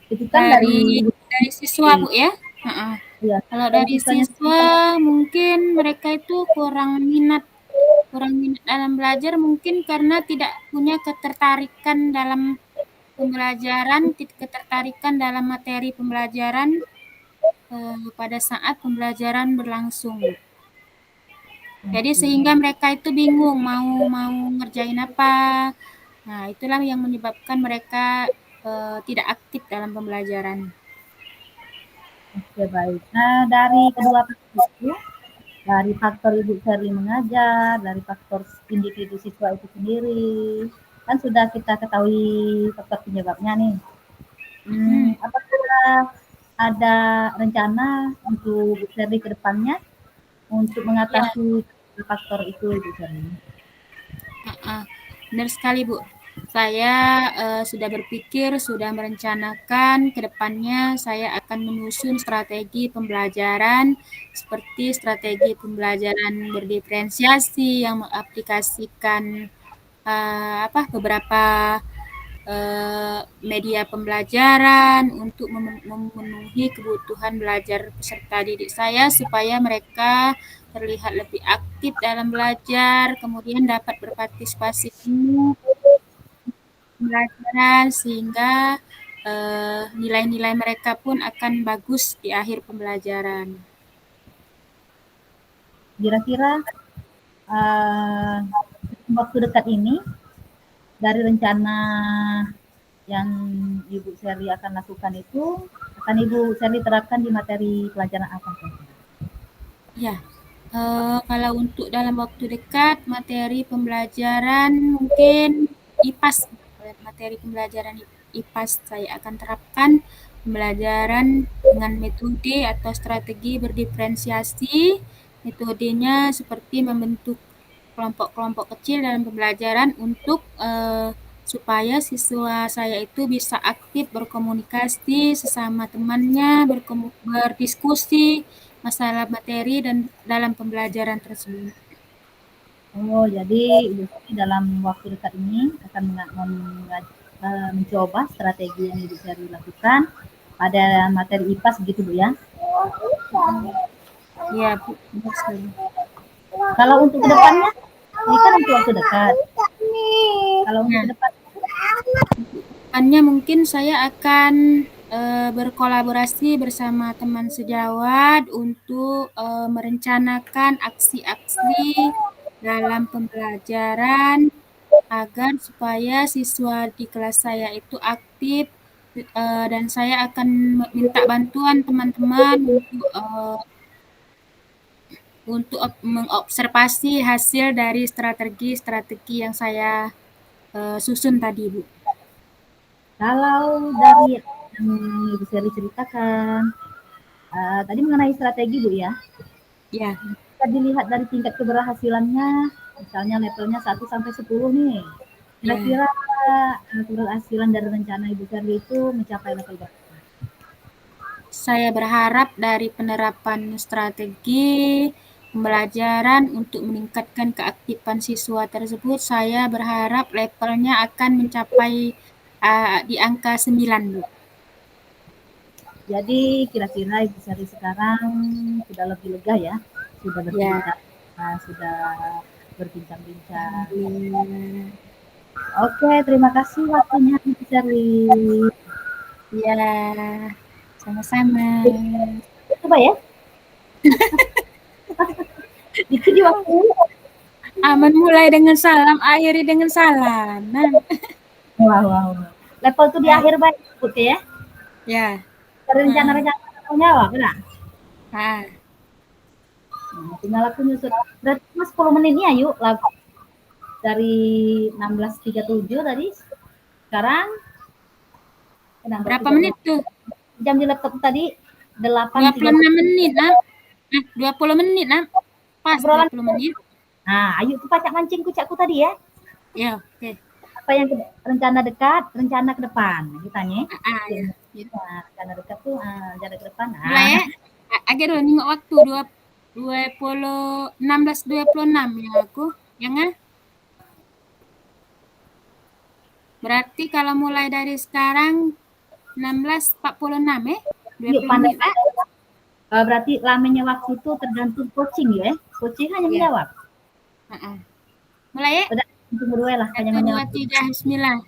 Itu kan Dari siswa Bu ya. ya, Kalau dari dari siswanya siswa mungkin mereka itu kurang minat dalam belajar mungkin karena tidak punya ketertarikan dalam pembelajaran, ketertarikan dalam materi pembelajaran pada saat pembelajaran berlangsung. Jadi sehingga mereka itu bingung mau ngerjain apa. Nah, itulah yang menyebabkan mereka tidak aktif dalam pembelajaran. Oke, baik. Nah, dari kedua faktor itu, dari faktor Ibu Sherly mengajar, dari faktor individu siswa itu sendiri, kan sudah kita ketahui faktor penyebabnya nih. Apakah ada rencana untuk Bu Sherly ke depannya untuk Ya, mengatasi faktor itu, Ibu Sherly? benar sekali Bu. Saya sudah berpikir, sudah merencanakan ke depannya saya akan menyusun strategi pembelajaran seperti strategi pembelajaran berdiferensiasi yang mengaplikasikan beberapa media pembelajaran untuk memenuhi kebutuhan belajar peserta didik saya supaya mereka terlihat lebih aktif dalam belajar, kemudian dapat berpartisipasi penuh pembelajaran sehingga nilai-nilai mereka pun akan bagus di akhir pembelajaran. Kira-kira waktu dekat ini dari rencana yang Ibu Sherly akan lakukan itu akan Ibu Sherly terapkan di materi pelajaran apa? Ya, kalau untuk dalam waktu dekat materi pembelajaran mungkin IPAS, materi pembelajaran IPAS saya akan terapkan pembelajaran dengan metode atau strategi berdiferensiasi. Metodenya seperti membentuk kelompok-kelompok kecil dalam pembelajaran untuk supaya siswa saya itu bisa aktif berkomunikasi sesama temannya, berdiskusi masalah materi dan dalam pembelajaran tersebut. Oh, jadi Ibu Sherly dalam waktu dekat ini akan mencoba strategi yang Ibu Sherly lakukan pada materi IPAS begitu Bu ya? Ya, Bu, benar sekali. Kalau untuk kedepannya, ini kan untuk waktu dekat. Kalau untuk Nah, kedepan, depannya mungkin saya akan berkolaborasi bersama teman sejawat untuk merencanakan aksi-aksi dalam pembelajaran agar supaya siswa di kelas saya itu aktif dan saya akan minta bantuan teman-teman untuk mengobservasi hasil dari strategi-strategi yang saya susun tadi, Bu. kalau dari yang Ibu Sherly ceritakan, tadi mengenai strategi Bu ya, Ya, bisa dilihat dari tingkat keberhasilannya, misalnya levelnya 1 sampai 10 nih. ya. Kira-kira keberhasilan dari rencana Ibu Sherly itu mencapai level berapa? Saya berharap dari penerapan strategi pembelajaran untuk meningkatkan keaktifan siswa tersebut, saya berharap levelnya akan mencapai di angka 9, Bu. Jadi kira-kira Ibu Sherly sekarang sudah lebih lega ya, sudah Ya, bercerita, sudah berbincang-bincang. alhamdulillah. Oke, terima kasih waktunya Ibu Sherly. Ya, sama-sama. Coba ya, itu di waktu. Aman mulai dengan salam, akhiri dengan salam. Nah, Wah, wah, wah. Level itu di ya, akhir baik, Oke ya. ya. Nah, Rencana-rencana nyawa, benar. ah, Tinggal aku nyusun. Berarti Mas 10 menit ya, yuk. Dari 16.37 tadi, sekarang berapa menit tuh? jam di laptop tadi 8.30. 26 menit, nah. 20 menit, nah. Pas Obrolan. 20 menit. Nah, ayo tuh pacak mancing kucakku tadi ya. Ya, oke. Apa yang rencana dekat, rencana ke depan. Ditanya. Ya. Gitu. Nah, rencana dekat tuh rencana ke depan. Mulai ya. Agak dulu nengok waktu 16.26 ya aku. Yang berarti kalau mulai dari sekarang 16.46 Yuk 20 pandai. menit. Berarti lamanya waktu itu tergantung coaching ya. Coaching hanya Ya. menjawab. Mulai ya. Udah, tunggu dulu lah. 1, 2, 3, bismillah.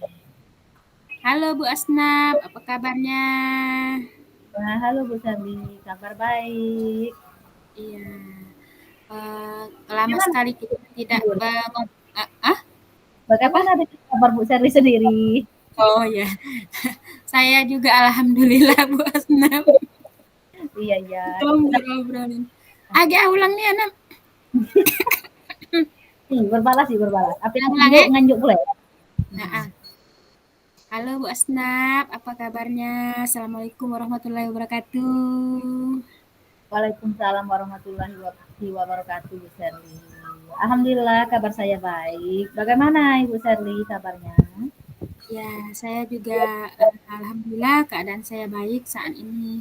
Halo Bu Asnab, apa kabarnya? Nah, halo Bu Sherly, kabar baik. Iya. Lama Gimana? sekali kita tidak Bagaimana dengan kabar Bu Sherly sendiri? Oh ya, saya juga alhamdulillah Bu Asnab. Iya, iya. Tolong diobrolin. Agak ulang nih anak. Berbalas sih, berbalas. Apa yang Ulang ya? nganjuk boleh? Nah, halo Bu Asnab, apa kabarnya? Assalamualaikum warahmatullahi wabarakatuh. Waalaikumsalam warahmatullahi wabarakatuh, Bu Sherly. Alhamdulillah kabar saya baik. Bagaimana Ibu Sherly kabarnya? Ya, saya juga alhamdulillah keadaan saya baik saat ini.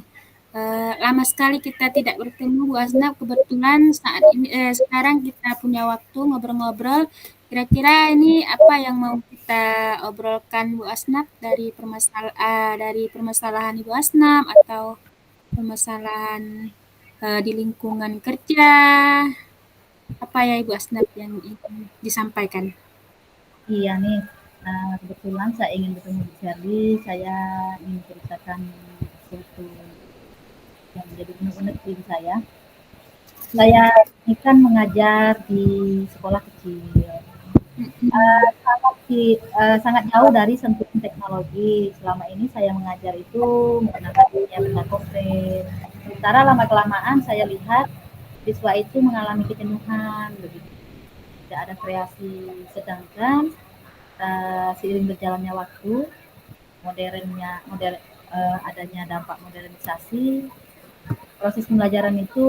Lama sekali kita tidak bertemu Bu Asnab. Kebetulan saat ini sekarang kita punya waktu ngobrol-ngobrol. Kira-kira ini apa yang mau kita obrolkan Bu Asnab dari permasalahan Ibu Asnab atau permasalahan di lingkungan kerja? Apa ya Ibu Asnab yang ingin disampaikan? Iya nih, kebetulan saya ingin bertemu Bu Sherly. Saya ingin ceritakan sesuatu yang menjadi unek-unek diri saya. Saya ini kan mengajar di sekolah kecil. Sangat jauh dari sentuhan teknologi. Selama ini saya mengajar itu menggunakan dunia benda konkret. Sementara lama kelamaan saya lihat siswa itu mengalami kejenuhan, begitu tidak ada kreasi. Sedangkan seiring berjalannya waktu, adanya dampak modernisasi, proses pembelajaran itu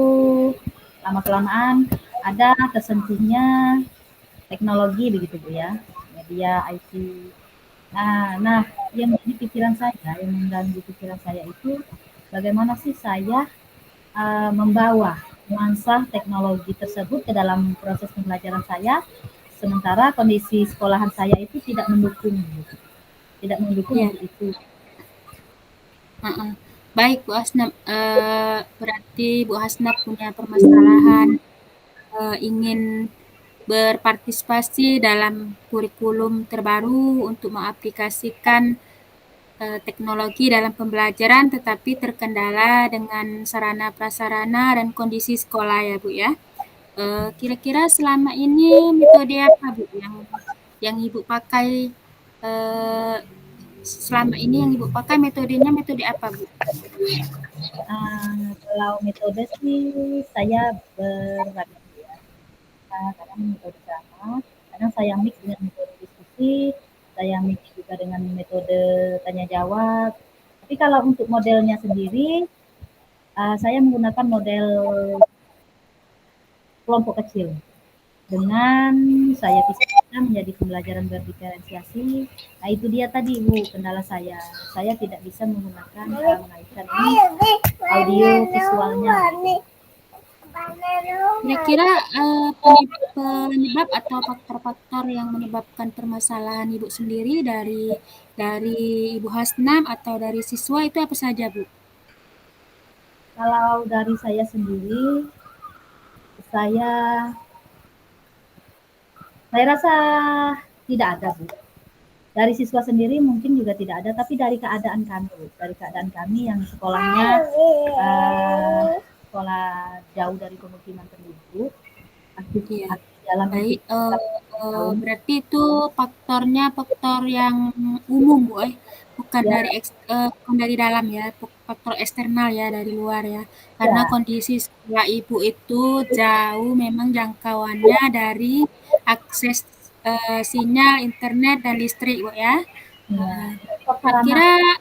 lama kelamaan ada tersentuhnya teknologi begitu Bu ya, media IT. Nah, yang menjadi pikiran saya, yang mengganggu pikiran saya itu bagaimana sih saya membawa nuansa teknologi tersebut ke dalam proses pembelajaran saya, sementara kondisi sekolahan saya itu tidak mendukung, gitu. Tidak mendukung Ya. untuk itu. Baik Bu Hasnab, berarti Bu Hasnab punya permasalahan ingin berpartisipasi dalam kurikulum terbaru untuk mengaplikasikan teknologi dalam pembelajaran, tetapi terkendala dengan sarana prasarana dan kondisi sekolah ya Bu ya. Kira-kira selama ini metode apa Bu yang Ibu pakai selama ini yang Ibu pakai metodenya metode apa Bu? Kalau metode sih saya beragam ya. Kadang metode sama, kadang saya mix dengan metode diskusi, saya mix juga dengan metode tanya jawab. Tapi kalau untuk modelnya sendiri, saya menggunakan model kelompok kecil. Dengan saya pisahkan menjadi pembelajaran berdiferensiasi. Nah itu dia tadi Bu, kendala saya. Saya tidak bisa menggunakan mengaitkan ini audio visualnya. Kira-kira penyebab atau faktor-faktor yang menyebabkan permasalahan Ibu sendiri dari Ibu Hasnam atau dari siswa itu apa saja Bu? Kalau dari saya sendiri, saya rasa tidak ada Bu. Dari siswa sendiri mungkin juga tidak ada, tapi dari keadaan kami, dari keadaan kami yang sekolahnya sekolah jauh dari pemukiman penduduk, aktif Iya. dalam Baik, tahun. berarti itu faktornya faktor yang umum Bu, bukan Ya, bukan dari dalam ya, faktor eksternal ya dari luar ya. Karena ya, kondisi sekolah Ibu itu jauh memang jangkauannya dari akses sinyal internet dan listrik Bu ya. ya. Sarana Kira-kira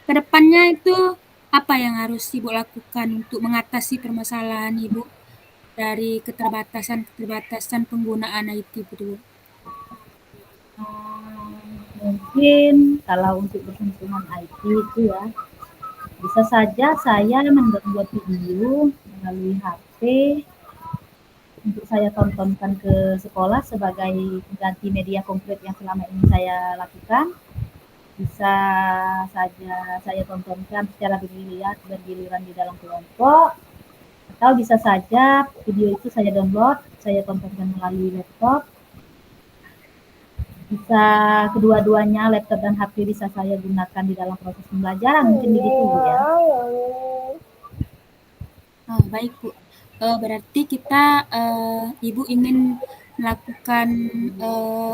ke depannya itu apa yang harus Ibu lakukan untuk mengatasi permasalahan Ibu dari keterbatasan penggunaan IT betul. mungkin kalau untuk bersentuhan IT itu ya, bisa saja saya membuat video melalui HP untuk saya tontonkan ke sekolah sebagai pengganti media konkret yang selama ini saya lakukan. Bisa saja saya tontonkan secara bergiliran di dalam kelompok, atau bisa saja video itu saya download, saya tontonkan melalui laptop. Bisa kedua-duanya, laptop dan HP bisa saya gunakan di dalam proses pembelajaran, mungkin begitu Bu ya. Baik Bu, berarti kita Ibu ingin melakukan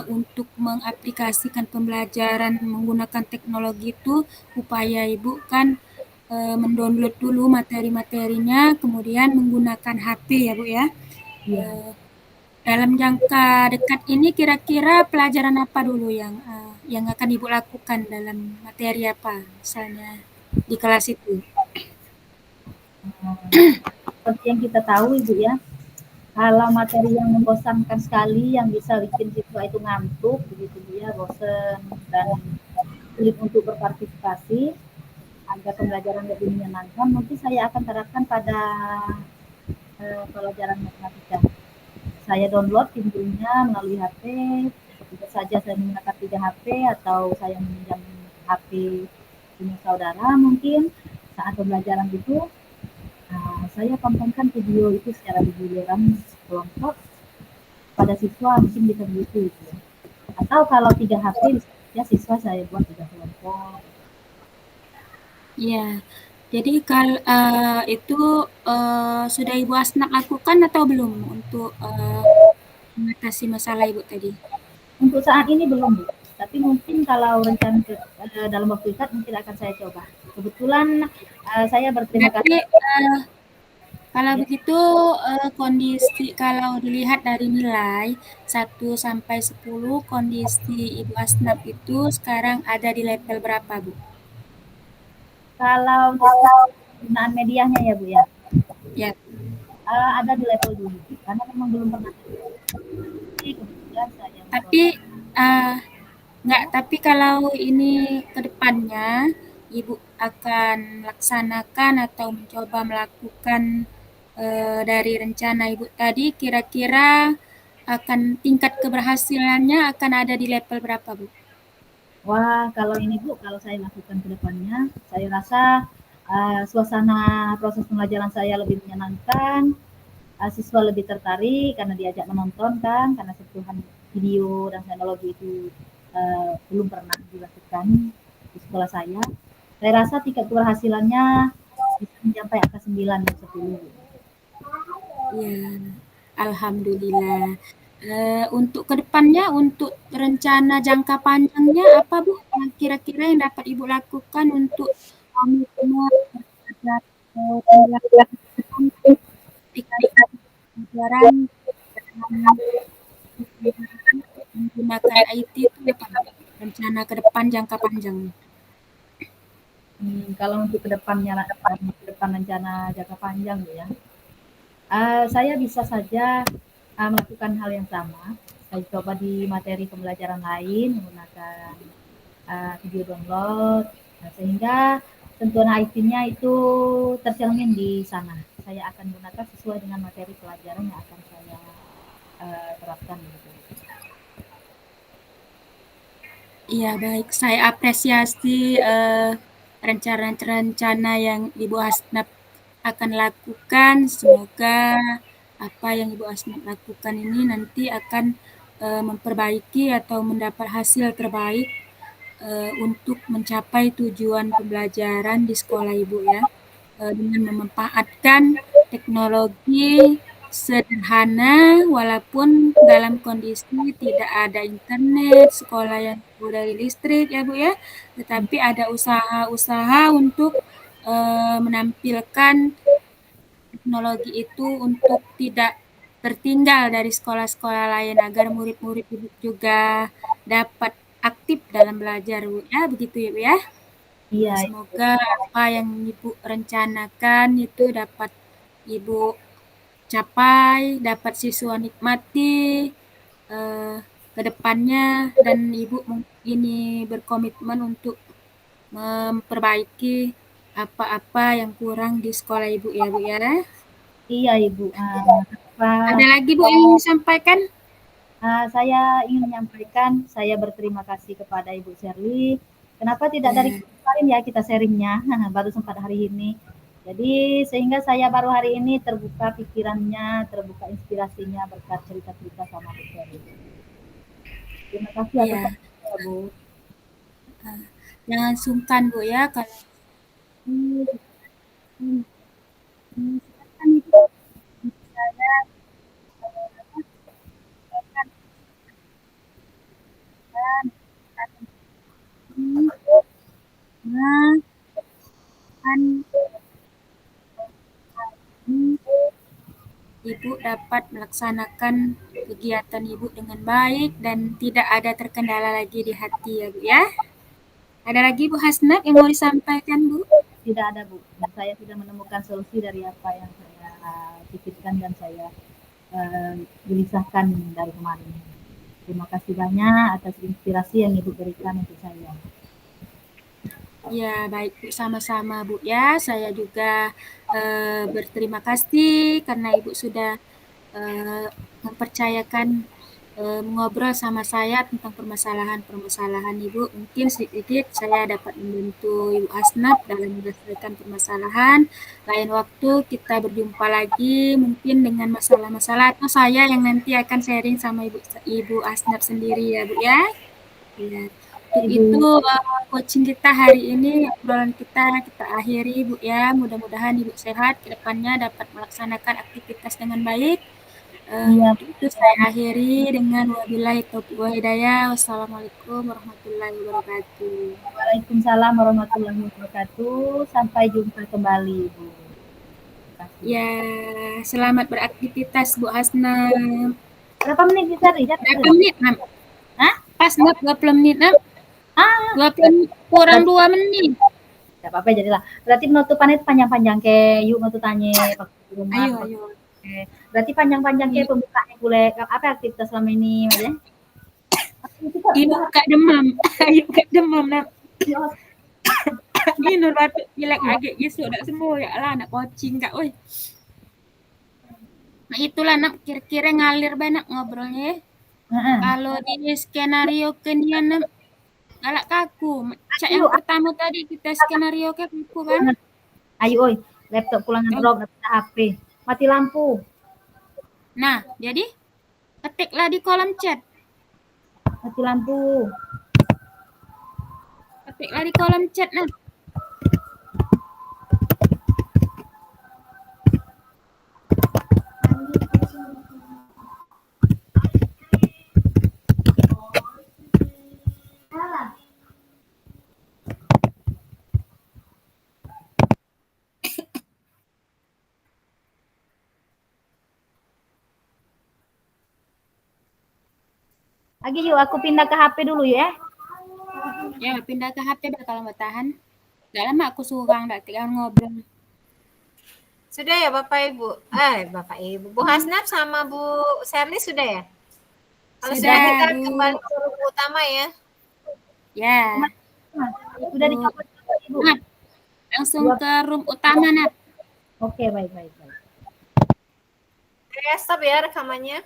untuk mengaplikasikan pembelajaran menggunakan teknologi itu upaya Ibu kan mendownload dulu materi-materinya, kemudian menggunakan HP ya Bu ya. Iya. Dalam jangka dekat ini kira-kira pelajaran apa dulu yang akan Ibu lakukan dalam materi apa misalnya di kelas itu? Seperti yang kita tahu Ibu ya, kalau materi yang membosankan sekali yang bisa bikin siswa itu ngantuk begitu dia, bosan dan sulit untuk berpartisipasi agar pembelajaran lebih menyenangkan, mungkin saya akan terapkan pada pelajaran matematika. Saya download pintunya melalui HP, bisa saja saya menggunakan 3 HP atau saya meminjam HP punya saudara mungkin saat pembelajaran itu. Saya tontonkan video itu secara bergiliran kelompok pada siswa mungkin bisa begitu gitu. Atau kalau 3 HP ya siswa saya buat 3 kelompok. Iya. Jadi itu sudah Ibu Asnap lakukan atau belum untuk mengatasi masalah Ibu tadi? Untuk saat ini belum Bu, tapi mungkin kalau rencana dalam waktu dekat mungkin akan saya coba. Kebetulan saya berterima Berarti kasih kalau ya. begitu kondisi kalau dilihat dari nilai 1 sampai 10 kondisi Ibu Asnap itu sekarang ada di level berapa Bu? Kalau untuk penggunaan medianya ya Bu ya, Ya. ada di level dulu karena memang belum pernah. Kemudian saya Tapi mencoba enggak, ya. tapi kalau ini ke depannya Ibu akan laksanakan atau mencoba melakukan dari rencana Ibu tadi kira-kira akan tingkat keberhasilannya akan ada di level berapa, Bu? Wah, kalau ini Bu, kalau saya lakukan ke depannya, saya rasa suasana proses pembelajaran saya lebih menyenangkan, siswa lebih tertarik karena diajak menonton kan, karena sentuhan video dan teknologi itu belum pernah dilakukan di sekolah saya. Saya rasa tingkat keberhasilannya bisa mencapai angka 9 dan 10. Ya, alhamdulillah. Untuk kedepannya, untuk rencana jangka panjangnya apa Bu? Yang kira-kira yang dapat Ibu lakukan untuk komitmen terhadap pembelajaran pelajaran dalam menggunakan IT itu apa Bu? Rencana ke depan jangka panjang. Kalau untuk kedepannya, ke depan rencana jangka panjang ya, saya bisa saja melakukan hal yang sama. Saya coba di materi pembelajaran lain menggunakan video download, sehingga sentuhan IT-nya itu tercermin di sana. Saya akan gunakan sesuai dengan materi pelajaran yang akan saya terapkan. Gitu. Iya baik, saya apresiasi rencana-rencana yang Ibu Asnap akan lakukan. Semoga apa yang Ibu Asnap lakukan ini nanti akan memperbaiki atau mendapat hasil terbaik untuk mencapai tujuan pembelajaran di sekolah Ibu ya. Dengan memanfaatkan teknologi sederhana walaupun dalam kondisi tidak ada internet, sekolah yang dari listrik ya Bu ya, tetapi ada usaha-usaha untuk menampilkan teknologi itu untuk tidak tertinggal dari sekolah-sekolah lain agar murid-murid juga dapat aktif dalam belajar Bu ya, begitu ya Bu ya. Iya, Semoga apa yang Ibu rencanakan itu dapat Ibu capai, dapat siswa nikmati ke depannya dan Ibu ini berkomitmen untuk memperbaiki apa-apa yang kurang di sekolah Ibu ya Bu ya. iya Ibu. Ada lagi Bu yang ingin disampaikan? Saya ingin menyampaikan saya berterima kasih kepada Ibu Sherly. Kenapa tidak dari Ya, kemarin ya kita sharingnya, baru sempat hari ini. Jadi sehingga saya baru hari ini terbuka pikirannya, terbuka inspirasinya berkat cerita-cerita sama Bu Sherly. Terima kasih atas iya. waktunya ya Bu. Jangan sungkan Bu ya kalau silakan Ibu saya sampaikan Ibu dapat melaksanakan kegiatan Ibu dengan baik dan tidak ada terkendala lagi di hati ya Bu ya. Ada lagi Bu Hasnat yang mau disampaikan Bu? Tidak ada Bu, saya sudah menemukan solusi dari apa yang saya pikirkan dan saya gelisahkan dari kemarin. Terima kasih banyak atas inspirasi yang Ibu berikan untuk saya. Ya, baik Bu, sama-sama Bu ya. Saya juga berterima kasih karena Ibu sudah mempercayakan mengobrol sama saya tentang permasalahan-permasalahan Ibu. Mungkin sedikit saya dapat membantu Ibu Hasnat dalam menyelesaikan permasalahan. Lain waktu kita berjumpa lagi mungkin dengan masalah-masalah atau saya yang nanti akan sharing sama Ibu Hasnat sendiri ya Bu ya. Ya. Untuk itu coaching kita hari ini, obrolan kita akhiri Bu ya. Mudah-mudahan Ibu sehat, ke depannya dapat melaksanakan aktivitas dengan baik. Itu saya akhiri dengan wabillahi taufiq wal hidayah. Wassalamualaikum warahmatullahi wabarakatuh. Waalaikumsalam warahmatullahi wabarakatuh. Sampai jumpa kembali Bu. Ya, selamat beraktivitas Bu Hasna. Berapa menit bisa Ri? Berapa menit, Nam? Hah? Pas 20 menit, Nam? 20 kurang 2 menit. Tidak apa-apa jadilah. Berarti penutupannya itu panjang-panjang ke yuk mau tanya di rumah. Ayo. Berarti panjang-panjang ke pembukaannya boleh apa aktivitas selama ini Mas ya? Ibu kak demam. Ibu kak demam Nam. Ini nur batuk pilek agak gitu udah sembuh ya lah anak coaching kak oi. Nah itulah Nam kira-kira ngalir banget ngobrolnya. Kalau di skenario kenian Nam galak kaku. Cak yang pertama tadi kita skenario ke kaku kan. Ayo oi, laptop pulangan drop HP. Mati lampu. Nah, jadi ketiklah di kolom chat. Mati lampu. Ketiklah di kolom chat Nam. Lagi yuk aku pindah ke HP dulu ya. Ya, pindah ke HP kalau mau tahan. Gak lama aku surang, gak tinggal ngobrol. Sudah ya Bapak Ibu? Bapak Ibu. Bu Hasnat sama Bu Serli sudah ya? Kalau sudah kita kembali ke room utama ya. Ya. Sudah di Ibu. Nah, langsung ke room utama, Nat. Oke, baik. Stop ya rekamannya.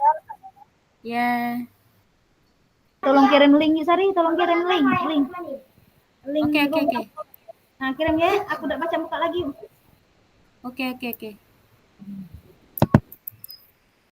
Ya. Tolong kirim link Sari, tolong kirim link. Oke. Nah, kirim ya, aku udah baca buka lagi. Oke.